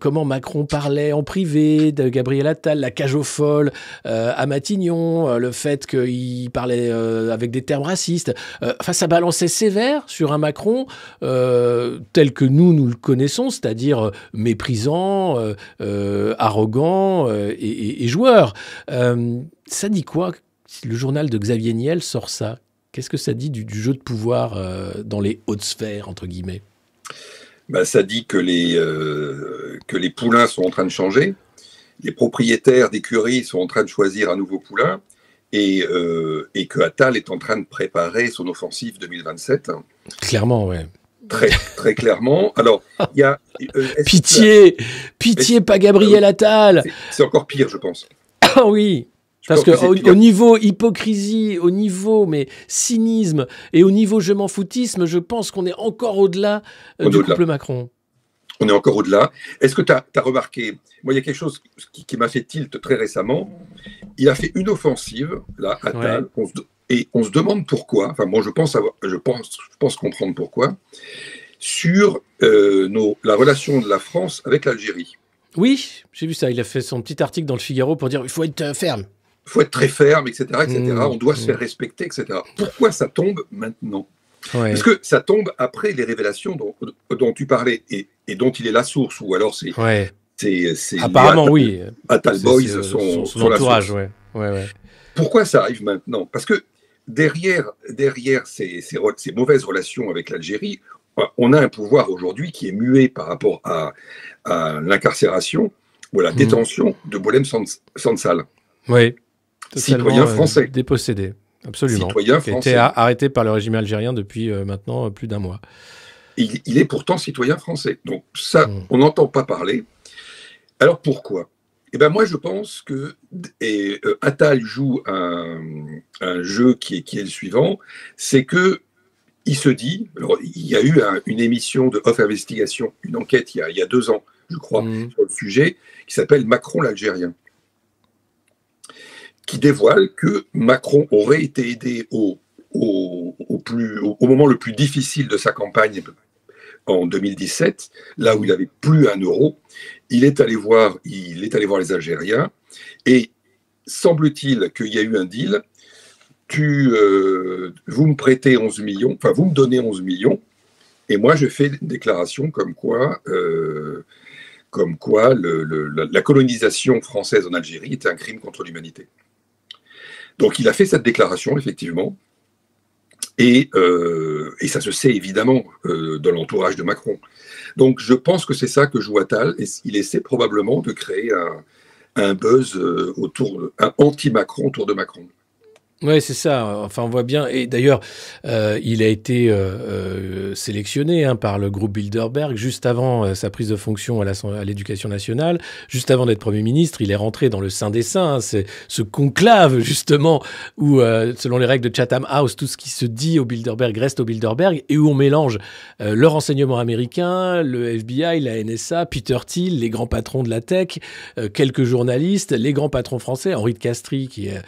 comment Macron parlait en privé de Gabriel Attal, la cage aux folles à Matignon, le fait qu'il parlait avec des termes racistes. Enfin, ça balançait sévère sur un Macron tel que nous le connaissons, c'est-à-dire méprisant, arrogant et joueur. Ça dit quoi si le journal de Xavier Niel sort ça? Qu'est-ce que ça dit du jeu de pouvoir dans les hautes sphères, entre guillemets? Ça dit que les poulains sont en train de changer, les propriétaires d'écuries sont en train de choisir un nouveau poulain, et que Attal est en train de préparer son offensive 2027. Clairement, ouais. Très, très clairement. Alors, il y a... Pitié, pas Gabriel Attal. C'est encore pire, je pense. Ah oui. Parce qu'au niveau hypocrisie, au niveau cynisme et au niveau je m'en foutisme, je pense qu'on est encore au-delà du couple Macron. On est encore au-delà. Est-ce que tu as remarqué, moi il y a quelque chose qui m'a fait tilt très récemment. Il a fait une offensive, là, Attal, et on se demande pourquoi, enfin moi je pense comprendre pourquoi, sur la relation de la France avec l'Algérie. Oui, j'ai vu ça, il a fait son petit article dans le Figaro pour dire il faut être ferme. Il faut être très ferme, etc. On doit se faire respecter, etc. Pourquoi ça tombe maintenant? Parce que ça tombe après les révélations dont tu parlais et dont il est la source, ou alors c'est... Apparemment, oui. Attal Boys, son entourage, ouais. Pourquoi ça arrive maintenant? Parce que derrière ces mauvaises relations avec l'Algérie, on a un pouvoir aujourd'hui qui est muet par rapport à l'incarcération ou à la détention de Boualem Sansal. Oui. Citoyen français. Dépossédé, absolument. Citoyen français. Qui a été arrêté par le régime algérien depuis maintenant plus d'1 mois. Il est pourtant citoyen français. Donc ça, on n'entend pas parler. Alors pourquoi? Moi, je pense que Attal joue un jeu qui est le suivant, c'est que il se dit, alors, il y a eu une émission de Off Investigation, une enquête il y a 2 ans, je crois, sur le sujet, qui s'appelle Macron l'Algérien, qui dévoile que Macron aurait été aidé au moment le plus difficile de sa campagne en 2017, là où il n'avait plus 1 euro. Il est allé voir les Algériens, et semble-t-il qu'il y a eu un deal. Vous me prêtez 11 millions, enfin vous me donnez 11 millions, et moi je fais une déclaration comme quoi la colonisation française en Algérie était un crime contre l'humanité. Donc il a fait cette déclaration, effectivement, et ça se sait évidemment dans l'entourage de Macron. Donc je pense que c'est ça que joue Attal, et il essaie probablement de créer un buzz un anti-Macron autour de Macron. Oui, c'est ça. Enfin, on voit bien. Et d'ailleurs, il a été sélectionné par le groupe Bilderberg juste avant sa prise de fonction à l'Éducation nationale, juste avant d'être Premier ministre. Il est rentré dans le Saint des Saints. C'est ce conclave, justement, où, selon les règles de Chatham House, tout ce qui se dit au Bilderberg reste au Bilderberg, et où on mélange le renseignement américain, le FBI, la NSA, Peter Thiel, les grands patrons de la tech, quelques journalistes, les grands patrons français, Henri de Castries, qui est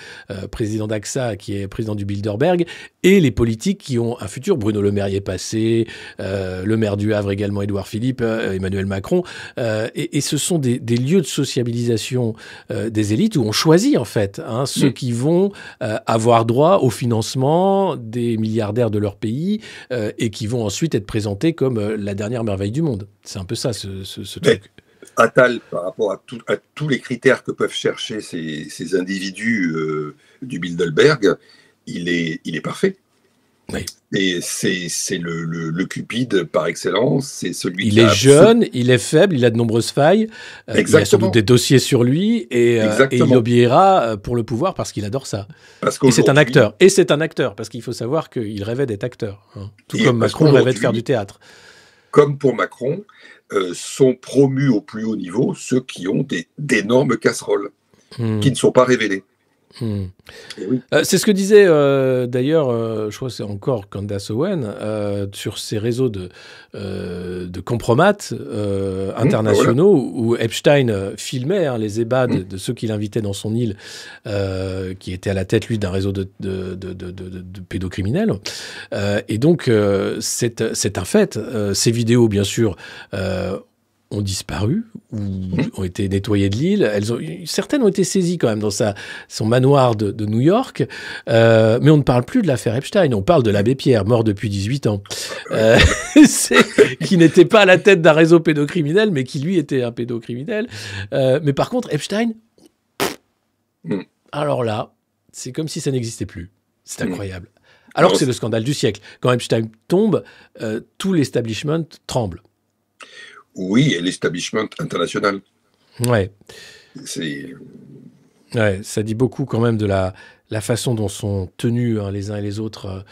président d'AXA, qui est président du Bilderberg, et les politiques qui ont un futur. Bruno Le Maire y est passé, le maire du Havre également, Édouard Philippe, Emmanuel Macron. Et ce sont des lieux de sociabilisation des élites où on choisit, en fait, ceux qui vont avoir droit au financement des milliardaires de leur pays et qui vont ensuite être présentés comme la dernière merveille du monde. C'est un peu ça, ce truc. Attal, par rapport à tous les critères que peuvent chercher ces individus du Bilderberg, il est parfait. Oui. Et c'est le Cupide par excellence. C'est celui il est jeune, il est faible, il a de nombreuses failles. Il a sans doute des dossiers sur lui et il obéira pour le pouvoir parce qu'il adore ça. Et c'est un acteur. Et c'est un acteur parce qu'il faut savoir qu'il rêvait d'être acteur. Tout comme Macron rêvait de faire du théâtre. Comme pour Macron, sont promus au plus haut niveau ceux qui ont d'énormes casseroles, qui ne sont pas révélées. Oui. C'est ce que disait d'ailleurs, je crois que c'est encore Candace Owen, sur ces réseaux de compromat internationaux, voilà, où Epstein filmait les ébats de ceux qu'il invitait dans son île, qui était à la tête, lui, d'un réseau de pédocriminels. Et donc, c'est un fait. Ces vidéos, bien sûr, ont disparu ou ont été nettoyées de l'île. Certaines ont été saisies quand même dans son manoir de New York, mais on ne parle plus de l'affaire Epstein. On parle de l'abbé Pierre, mort depuis 18 ans, qui n'était pas à la tête d'un réseau pédocriminel, mais qui lui était un pédocriminel. Mais par contre, Epstein, alors là, c'est comme si ça n'existait plus. C'est incroyable. Alors que c'est le scandale du siècle. Quand Epstein tombe, tout l'establishment tremble. Oui, et l'establishment international. Ouais. Ouais, ça dit beaucoup quand même de la façon dont sont tenus les uns et les autres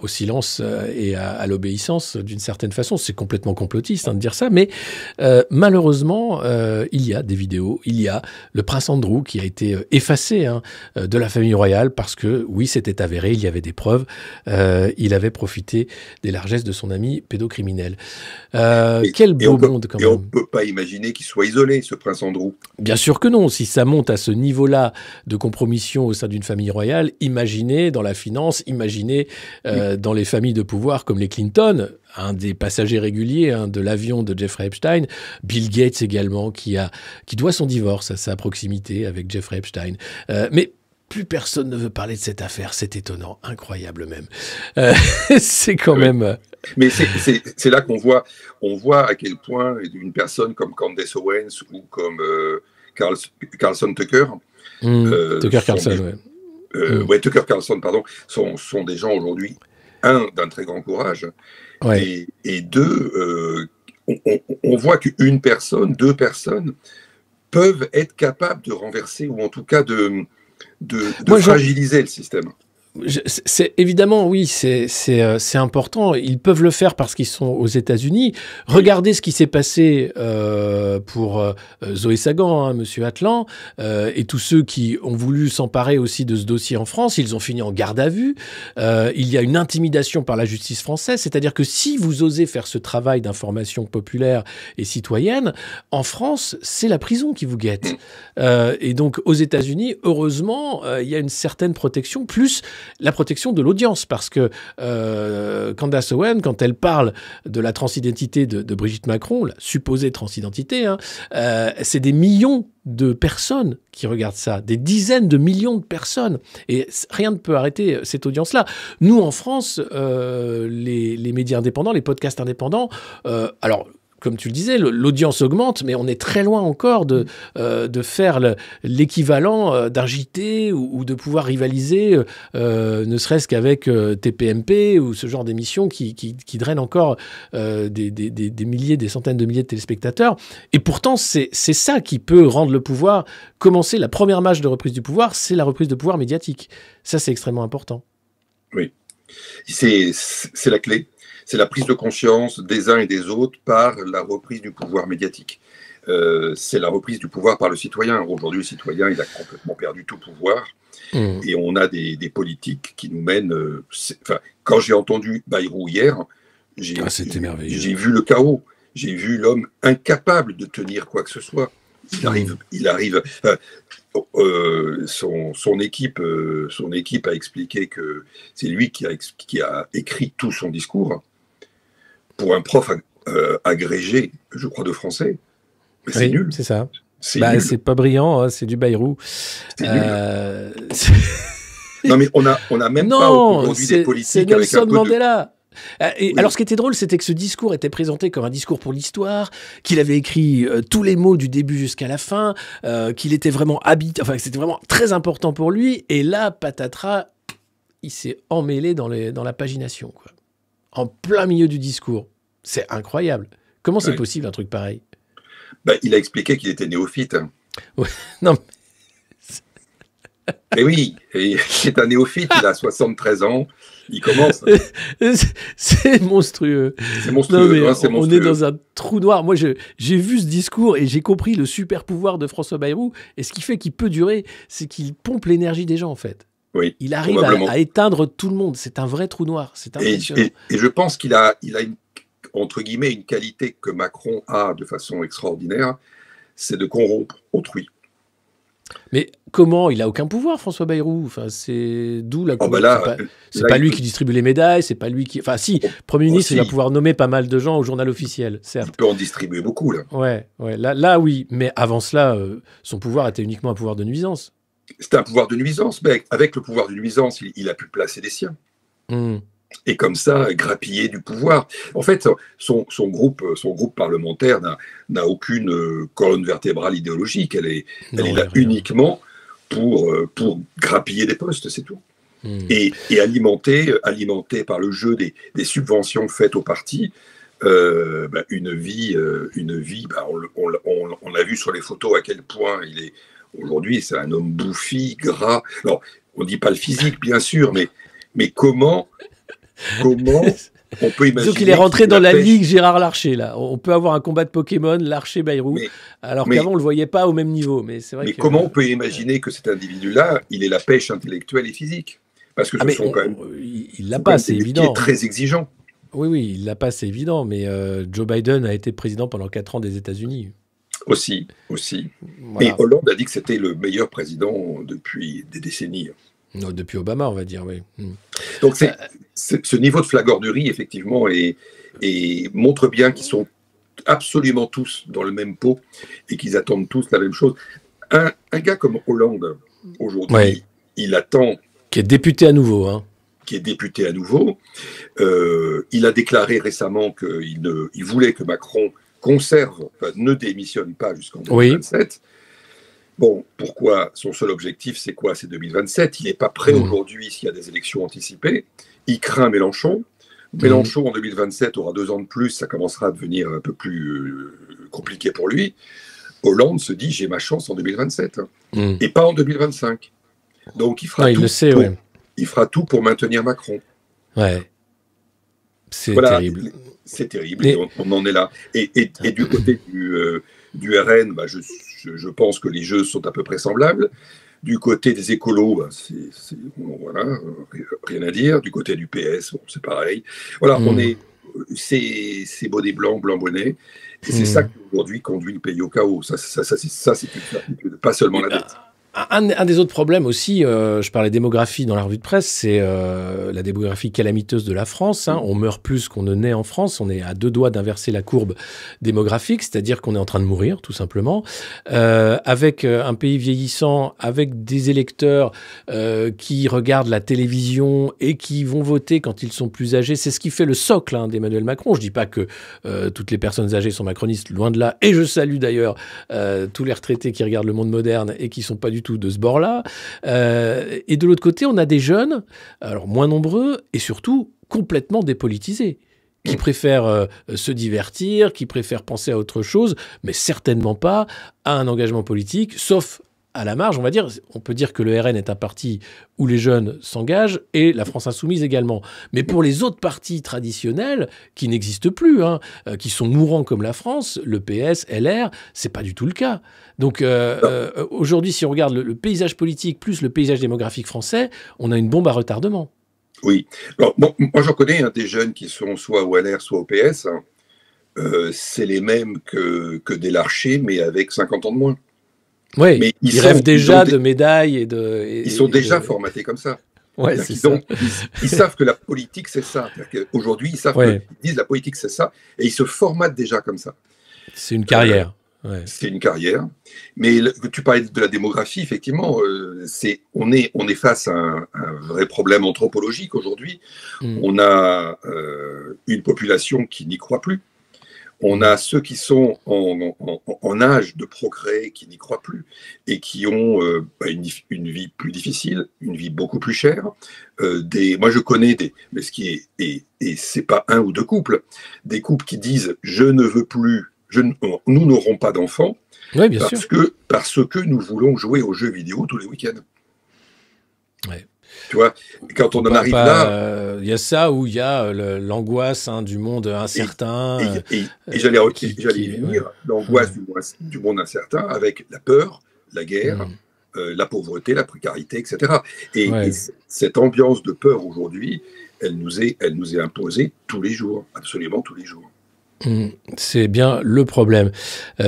au silence et à l'obéissance, d'une certaine façon. C'est complètement complotiste de dire ça, mais malheureusement, il y a des vidéos, il y a le prince Andrew qui a été effacé de la famille royale parce que, oui, c'était avéré, il y avait des preuves, il avait profité des largesses de son ami pédocriminel. Quel beau monde quand même. Et on ne peut pas imaginer qu'il soit isolé, ce prince Andrew. Bien sûr que non. Si ça monte à ce niveau-là de compromission au sein d'une famille royale, imaginez dans la finance, imaginez dans les familles de pouvoir comme les Clinton, un des passagers réguliers de l'avion de Jeffrey Epstein, Bill Gates également, qui doit son divorce à sa proximité avec Jeffrey Epstein. Mais plus personne ne veut parler de cette affaire, c'est étonnant, incroyable même. C'est quand même... Mais c'est là qu'on voit à quel point une personne comme Candace Owens ou comme Carlson Tucker, Tucker Carlson, Tucker Carlson, pardon, sont des gens aujourd'hui, d'un très grand courage, et deux, on voit qu'une personne, deux personnes peuvent être capables de renverser ou en tout cas de fragiliser le système. C'est évidemment, oui, c'est important. Ils peuvent le faire parce qu'ils sont aux États-Unis. Regardez ce qui s'est passé pour Zoé Sagan, Monsieur Atlan, et tous ceux qui ont voulu s'emparer aussi de ce dossier en France. Ils ont fini en garde à vue. Il y a une intimidation par la justice française, c'est-à-dire que si vous osez faire ce travail d'information populaire et citoyenne, en France, c'est la prison qui vous guette. Et donc, aux États-Unis, heureusement, il y a une certaine protection, plus la protection de l'audience, parce que Candace Owen, quand elle parle de la transidentité de Brigitte Macron, la supposée transidentité, c'est des millions de personnes qui regardent ça, des dizaines de millions de personnes, et rien ne peut arrêter cette audience-là. Nous, en France, les médias indépendants, les podcasts indépendants, alors comme tu le disais, l'audience augmente, mais on est très loin encore de faire l'équivalent d'un JT ou de pouvoir rivaliser, ne serait-ce qu'avec TPMP ou ce genre d'émissions qui drainent encore des milliers, des centaines de milliers de téléspectateurs. Et pourtant, c'est ça qui peut rendre le pouvoir commencer. La première marche de reprise du pouvoir, c'est la reprise de pouvoir médiatique. Ça, c'est extrêmement important. Oui, c'est la clé. C'est la prise de conscience des uns et des autres par la reprise du pouvoir médiatique. C'est la reprise du pouvoir par le citoyen. Aujourd'hui, le citoyen, il a complètement perdu tout pouvoir. Et on a des politiques qui nous mènent... quand j'ai entendu Bayrou hier, j'ai vu le chaos. J'ai vu l'homme incapable de tenir quoi que ce soit. Il arrive. Son équipe a expliqué que c'est lui qui a écrit tout son discours pour un prof agrégé, je crois, de français. Mais c'est nul. C'est ça. C'est pas brillant, hein, c'est du Bayrou. Non, mais on a même pas aujourd'hui des politiques c'est Nelson avec un peu Mandela. Alors, ce qui était drôle, c'était que ce discours était présenté comme un discours pour l'histoire, qu'il avait écrit tous les mots du début jusqu'à la fin, qu'il était vraiment que c'était vraiment très important pour lui. Et là, patatras, il s'est emmêlé dans la pagination, quoi. En plein milieu du discours. C'est incroyable. Comment c'est possible, un truc pareil? Il a expliqué qu'il était néophyte. Ouais, non, mais oui, c'est un néophyte, il a 73 ans, il commence. C'est monstrueux. C'est monstrueux. Non, c'est monstrueux. On est dans un trou noir. Moi, j'ai vu ce discours et j'ai compris le super pouvoir de François Bayrou. Et ce qui fait qu'il peut durer, c'est qu'il pompe l'énergie des gens, en fait. Oui, il arrive à éteindre tout le monde. C'est un vrai trou noir. C'est impressionnant. Et je pense qu'il a entre guillemets, une qualité que Macron a de façon extraordinaire, c'est de corrompre autrui. Mais comment? Il n'a aucun pouvoir, François Bayrou. Enfin, c'est d'où la c'est pas lui qui distribue les médailles, c'est pas lui qui... Enfin, si, Premier ministre, il va pouvoir nommer pas mal de gens au journal officiel, certes. Il peut en distribuer beaucoup, là. Ouais, là, oui. Mais avant cela, son pouvoir était uniquement un pouvoir de nuisance. C'était un pouvoir de nuisance, mais avec le pouvoir de nuisance, il a pu placer des siens. Et comme ça, grappiller du pouvoir. En fait, son groupe parlementaire n'a aucune colonne vertébrale idéologique. Elle est là uniquement pour grappiller des postes, c'est tout. Et alimenté par le jeu des subventions faites aux partis, une vie. On a vu sur les photos à quel point il est. Aujourd'hui, c'est un homme bouffi, gras. Alors, on ne dit pas le physique, bien sûr, mais comment on peut imaginer... Disons qu'il est rentré dans la ligue Gérard Larcher, là. On peut avoir un combat de Pokémon, Larcher-Bayrou, alors qu'avant, on ne le voyait pas au même niveau. Mais comment on peut imaginer que cet individu-là, il ait la pêche intellectuelle et physique? Parce que ce sont quand même... Il l'a pas, c'est évident. Il est très exigeant. Oui, il l'a pas, c'est évident. Mais Joe Biden a été président pendant 4 ans des États-Unis. Aussi. Voilà. Et Hollande a dit que c'était le meilleur président depuis des décennies. Non, depuis Obama, on va dire, oui. Donc, ce niveau de flagornerie, effectivement, et montre bien qu'ils sont absolument tous dans le même pot et qu'ils attendent tous la même chose. Un gars comme Hollande, aujourd'hui, il attend... Qui est député à nouveau, hein. Il a déclaré récemment qu'il voulait que Macron ne démissionne pas jusqu'en 2027. Bon, pourquoi? Son seul objectif, c'est quoi? C'est 2027. Il n'est pas prêt aujourd'hui s'il y a des élections anticipées. Il craint Mélenchon. Mélenchon, en 2027, aura 2 ans de plus. Ça commencera à devenir un peu plus compliqué pour lui. Hollande se dit, j'ai ma chance en 2027. Et pas en 2025. Donc, il fera tout pour maintenir Macron. Ouais. C'est terrible. C'est terrible. Et on en est là. Et du côté du RN, je pense que les jeux sont à peu près semblables. Du côté des écolos, rien à dire. Du côté du PS, c'est pareil. Voilà, c'est bonnet blanc, blanc bonnet. Et c'est ça qui aujourd'hui conduit le pays au chaos. Ça c'est une certitude, pas seulement la dette. Un des autres problèmes aussi, je parlais démographie dans la revue de presse, c'est la démographie calamiteuse de la France. Hein. On meurt plus qu'on ne naît en France. On est à deux doigts d'inverser la courbe démographique, c'est-à-dire qu'on est en train de mourir, tout simplement. Avec un pays vieillissant, avec des électeurs qui regardent la télévision et qui vont voter quand ils sont plus âgés. C'est ce qui fait le socle d'Emmanuel Macron. Je dis pas que toutes les personnes âgées sont macronistes, loin de là. Et je salue d'ailleurs tous les retraités qui regardent le monde moderne et qui sont pas du tout de ce bord-là. Et de l'autre côté, on a des jeunes, alors moins nombreux, et surtout complètement dépolitisés, qui préfèrent se divertir, qui préfèrent penser à autre chose, mais certainement pas à un engagement politique, sauf à la marge, on va dire. On peut dire que le RN est un parti où les jeunes s'engagent, et la France Insoumise également. Mais pour les autres partis traditionnels, qui n'existent plus, qui sont mourants comme la France, le PS, LR, c'est pas du tout le cas. Donc aujourd'hui, si on regarde le paysage politique plus le paysage démographique français, on a une bombe à retardement. Oui. Alors, bon, moi, j'en connais des jeunes qui sont soit au LR, soit au PS. C'est les mêmes que des Larcher, mais avec 50 ans de moins. Oui, mais ils rêvent déjà de médailles et de... Ils sont déjà formatés comme ça. Ouais, c'est ça. Ils savent que la politique, c'est ça. Aujourd'hui, ils savent qu'ils disent la politique, c'est ça, et ils se formatent déjà comme ça. C'est une carrière. C'est une carrière. Mais tu parlais de la démographie, effectivement, on est face à un vrai problème anthropologique aujourd'hui. On a une population qui n'y croit plus. On a ceux qui sont en âge de progrès, qui n'y croient plus, et qui ont une vie plus difficile, une vie beaucoup plus chère. Moi, je connais mais ce qui est, et c'est pas un ou deux couples, des couples qui disent « je ne veux plus, nous n'aurons pas d'enfants, parce que nous voulons jouer aux jeux vidéo tous les week-ends. » Ouais. Tu vois, quand on en arrive là... Il y a ça où il y a l'angoisse du monde incertain. Et j'allais y venir, l'angoisse du monde incertain avec la peur, la guerre, la pauvreté, la précarité, etc. Et cette ambiance de peur aujourd'hui, elle nous est imposée tous les jours, absolument tous les jours. C'est bien le problème.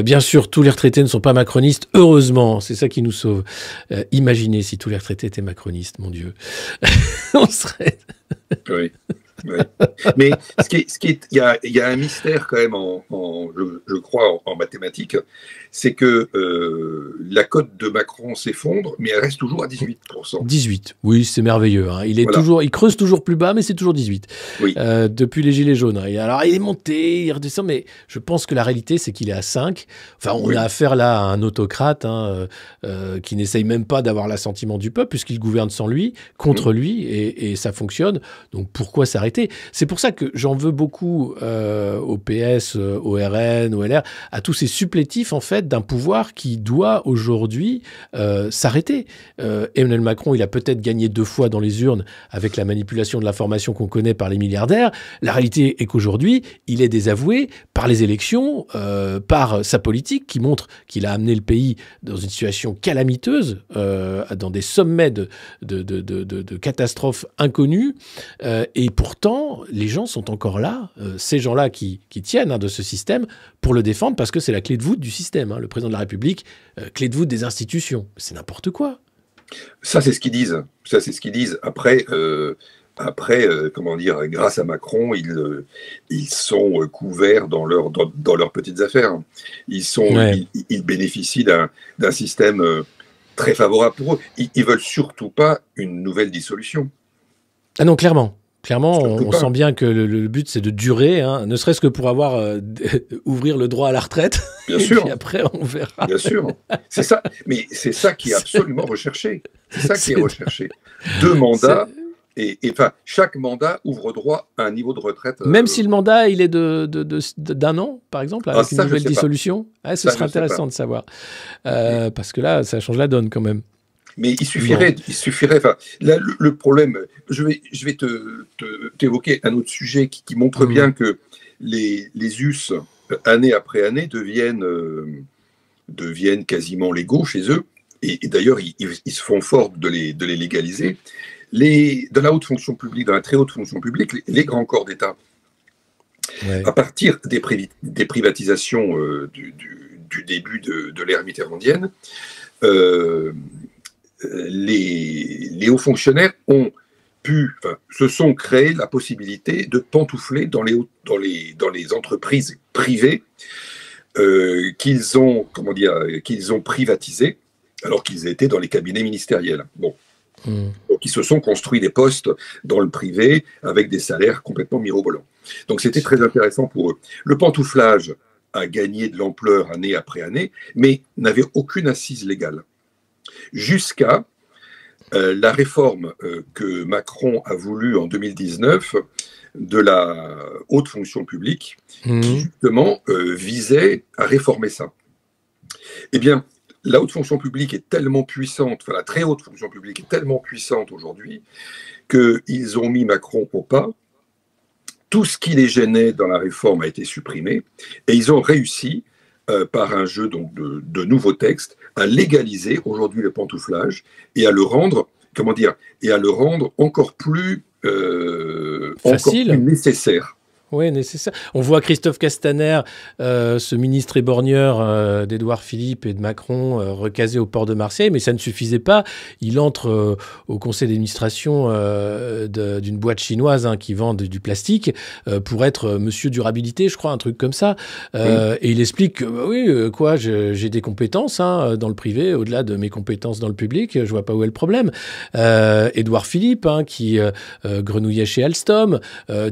Bien sûr, tous les retraités ne sont pas macronistes. Heureusement, c'est ça qui nous sauve. Imaginez si tous les retraités étaient macronistes, mon Dieu. On serait... Oui. Mais il y a un mystère quand même, je crois, en mathématiques, c'est que la cote de Macron s'effondre, mais elle reste toujours à 18%. 18, oui, c'est merveilleux. Il creuse toujours plus bas, mais c'est toujours 18. Oui. Depuis les Gilets jaunes. Alors, il est monté, il redescend, mais je pense que la réalité, c'est qu'il est à 5. Enfin, on a affaire là à un autocrate qui n'essaye même pas d'avoir l'assentiment du peuple, puisqu'il gouverne sans lui, contre lui, et ça fonctionne. Donc, pourquoi s'arrêter? C'est pour ça que j'en veux beaucoup au PS, au RN, au LR, à tous ces supplétifs, en fait, d'un pouvoir qui doit aujourd'hui s'arrêter. Emmanuel Macron, il a peut-être gagné 2 fois dans les urnes avec la manipulation de l'information qu'on connaît par les milliardaires. La réalité est qu'aujourd'hui, il est désavoué par les élections, par sa politique qui montre qu'il a amené le pays dans une situation calamiteuse, dans des sommets de catastrophes inconnues. Et pourtant, les gens sont encore là, ces gens-là qui tiennent de ce système, pour le défendre parce que c'est la clé de voûte du système. Le président de la République, clé de voûte des institutions. C'est n'importe quoi. Ça, c'est ce qu'ils disent. Après, comment dire, grâce à Macron, ils sont couverts dans leurs petites affaires. Ils bénéficient d'un système très favorable pour eux. Ils veulent surtout pas une nouvelle dissolution. Ah non, clairement. Clairement, on sent bien que le but, c'est de durer, ne serait-ce que pour ouvrir le droit à la retraite. Bien sûr. Et puis après, on verra. Bien sûr. C'est ça. Mais c'est ça qui est absolument recherché. C'est ça qui est recherché. 2 mandats. Et enfin, chaque mandat ouvre droit à un niveau de retraite. Même si le mandat, il est d'un an, par exemple, avec une nouvelle dissolution. Ce serait intéressant de savoir. Parce que là, ça change la donne quand même. Mais il suffirait. Enfin, là, le problème, je vais t'évoquer un autre sujet qui montre bien que les us, année après année, deviennent quasiment légaux chez eux. Et d'ailleurs, ils se font fort de les légaliser. Dans la haute fonction publique, dans la très haute fonction publique, les grands corps d'État, à partir des privatisations du début de l'ère mitterrandienne, les hauts fonctionnaires se sont créés la possibilité de pantoufler dans les entreprises privées qu'ils ont privatisées alors qu'ils étaient dans les cabinets ministériels. Bon. Donc, ils se sont construits des postes dans le privé avec des salaires complètement mirobolants. Donc, c'était très intéressant pour eux. Le pantouflage a gagné de l'ampleur année après année, mais n'avait aucune assise légale. Jusqu'à la réforme que Macron a voulu en 2019 de la haute fonction publique, qui justement visait à réformer ça. Eh bien, la haute fonction publique est tellement puissante, enfin la très haute fonction publique est tellement puissante aujourd'hui qu'ils ont mis Macron au pas. Tout ce qui les gênait dans la réforme a été supprimé et ils ont réussi, par un jeu donc, de nouveaux textes, à légaliser aujourd'hui le pantouflage et à le rendre, encore plus nécessaire. Oui, nécessaire. On voit Christophe Castaner, ce ministre éborgneur d'Édouard Philippe et de Macron, recasé au port de Marseille, mais ça ne suffisait pas. Il entre au conseil d'administration d'une boîte chinoise qui vend du plastique pour être monsieur durabilité, je crois, un truc comme ça. Et il explique que j'ai des compétences dans le privé, au-delà de mes compétences dans le public, je vois pas où est le problème. Édouard Philippe, qui grenouillait chez Alstom,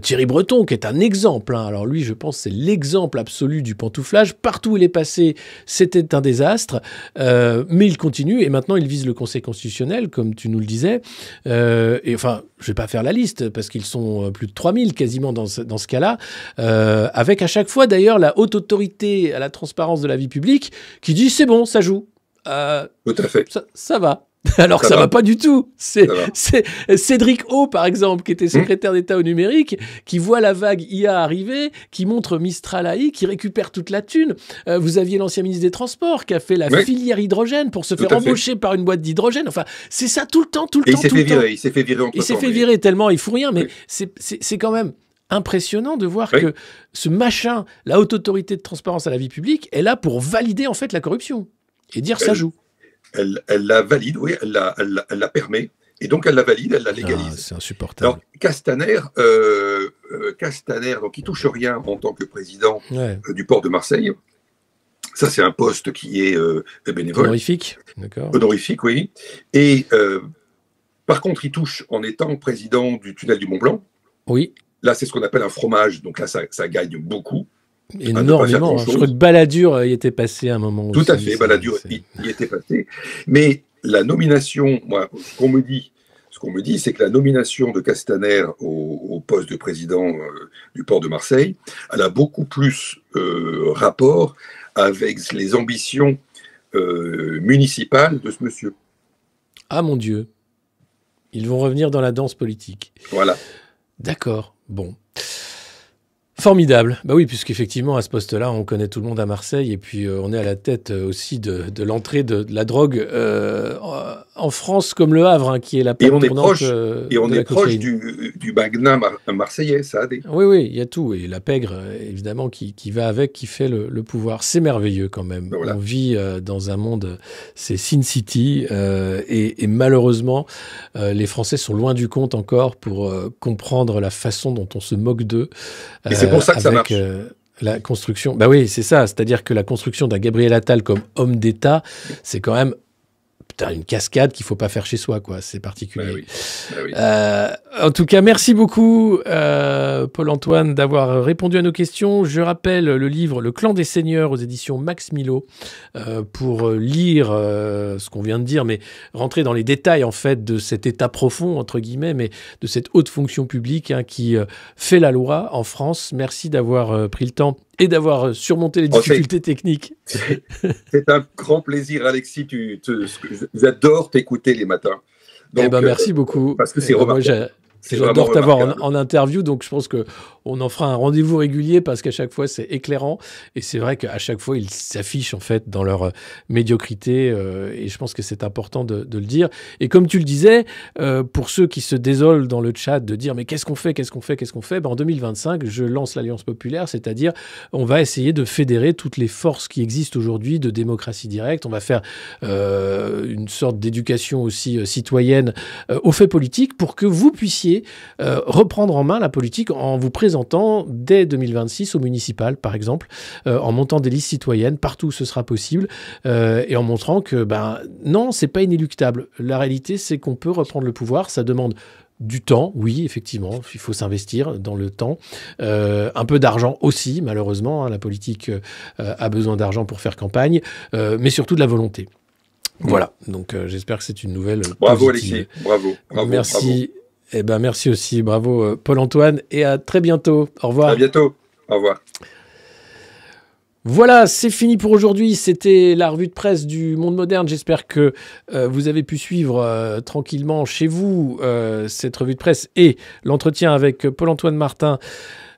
Thierry Breton, qui est un exemple. Alors lui, je pense, c'est l'exemple absolu du pantouflage. Partout où il est passé, c'était un désastre. Mais il continue et maintenant, il vise le Conseil constitutionnel, comme tu nous le disais. Et enfin, je vais pas faire la liste parce qu'ils sont plus de 3000 quasiment dans ce cas-là. Avec à chaque fois, d'ailleurs, la haute autorité à la transparence de la vie publique qui dit c'est bon, ça joue. Tout à fait. Ça va. Alors que ça va pas du tout. C'est Cédric O, par exemple, qui était secrétaire d'État au numérique, qui voit la vague IA arriver, qui montre Mistral AI, qui récupère toute la thune. Vous aviez l'ancien ministre des Transports qui a fait la filière hydrogène pour se faire embaucher par une boîte d'hydrogène. Enfin, c'est ça tout le temps. Il s'est fait virer Il s'est fait virer tellement il fout rien, mais c'est quand même impressionnant de voir que ce machin, la haute autorité de transparence à la vie publique, est là pour valider en fait la corruption et dire ça joue. Elle la valide, oui, elle la permet. Et donc, elle la valide, elle la légalise. C'est insupportable. Alors, Castaner, donc, il touche rien en tant que président du port de Marseille. Ça, c'est un poste qui est bénévole. Honorifique, d'accord. Honorifique, oui. Et par contre, il touche en étant président du tunnel du Mont-Blanc. Oui. Là, c'est ce qu'on appelle un fromage. Donc là, ça gagne beaucoup. Énormément. Je crois que Balladur y était passé à un moment. Tout à fait, Balladur y était passé. Mais la nomination, moi, ce qu'on me dit, c'est que la nomination de Castaner au poste de président du port de Marseille, elle a beaucoup plus rapport avec les ambitions municipales de ce monsieur. Ah mon Dieu. Ils vont revenir dans la danse politique. Voilà. D'accord. Bon. Formidable. Bah oui, puisqu'effectivement, à ce poste-là, on connaît tout le monde à Marseille et puis on est à la tête aussi de l'entrée de la drogue en France comme le Havre, qui est la plaque tournante. Et on est proche du magnat marseillais, Saadé. Oui, il y a tout. Et la pègre, évidemment, qui va avec, qui fait le pouvoir. C'est merveilleux quand même. Voilà. On vit dans un monde, c'est Sin City et malheureusement, les Français sont loin du compte encore pour comprendre la façon dont on se moque d'eux. Et c'est pour ça que ça marche. La construction, bah oui, c'est ça. C'est-à-dire que la construction d'un Gabriel Attal comme homme d'État, c'est quand même une cascade qu'il ne faut pas faire chez soi, quoi. C'est particulier. En tout cas, merci beaucoup, Paul-Antoine, d'avoir répondu à nos questions. Je rappelle le livre « Le clan des seigneurs » aux éditions Max Milo pour lire ce qu'on vient de dire, mais rentrer dans les détails, en fait, de cet état profond, entre guillemets, mais de cette haute fonction publique qui fait la loi en France. Merci d'avoir pris le temps et d'avoir surmonté les difficultés techniques. C'est un grand plaisir, Alexis. J'adore t'écouter les matins. Donc, merci beaucoup. Parce que c'est remarquable. J'adore t'avoir en interview, donc je pense qu'on en fera un rendez-vous régulier parce qu'à chaque fois c'est éclairant et c'est vrai qu'à chaque fois ils s'affichent en fait dans leur médiocrité et je pense que c'est important de le dire. Et comme tu le disais, pour ceux qui se désolent dans le chat de dire mais qu'est-ce qu'on fait, ben, en 2025 je lance l'Alliance populaire, c'est-à-dire on va essayer de fédérer toutes les forces qui existent aujourd'hui de démocratie directe, on va faire une sorte d'éducation aussi citoyenne aux faits politiques pour que vous puissiez reprendre en main la politique en vous présentant dès 2026 au municipal, par exemple, en montant des listes citoyennes partout où ce sera possible et en montrant que non, c'est pas inéluctable. La réalité, c'est qu'on peut reprendre le pouvoir. Ça demande du temps, oui, effectivement, il faut s'investir dans le temps. Un peu d'argent aussi, malheureusement. La politique a besoin d'argent pour faire campagne, mais surtout de la volonté. Voilà, donc j'espère que c'est une nouvelle bravo positive. Alexis, bravo. Merci. Bravo. Eh ben, merci aussi, bravo Paul-Antoine, et à très bientôt. Au revoir. À bientôt. Au revoir. Voilà, c'est fini pour aujourd'hui. C'était la revue de presse du Monde Moderne. J'espère que vous avez pu suivre tranquillement chez vous cette revue de presse et l'entretien avec Paul-Antoine Martin,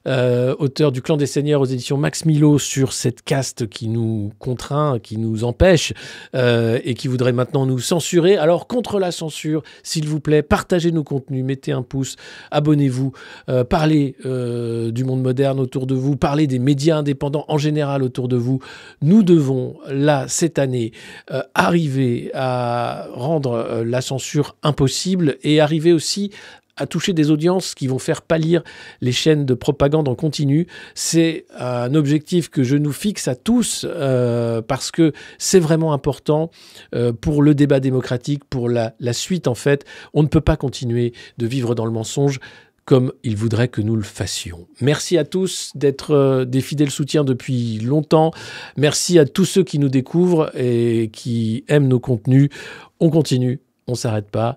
auteur du Clan des Seigneurs aux éditions Max Milo, sur cette caste qui nous contraint, qui nous empêche et qui voudrait maintenant nous censurer. Alors, contre la censure, s'il vous plaît, partagez nos contenus, mettez un pouce, abonnez-vous, parlez du Monde Moderne autour de vous, parlez des médias indépendants en général autour de vous. Nous devons, là, cette année, arriver à rendre la censure impossible et arriver aussi à toucher des audiences qui vont faire pâlir les chaînes de propagande en continu. C'est un objectif que je nous fixe à tous parce que c'est vraiment important pour le débat démocratique, pour la suite en fait. On ne peut pas continuer de vivre dans le mensonge comme il voudrait que nous le fassions. Merci à tous d'être des fidèles soutiens depuis longtemps. Merci à tous ceux qui nous découvrent et qui aiment nos contenus. On continue, on ne s'arrête pas.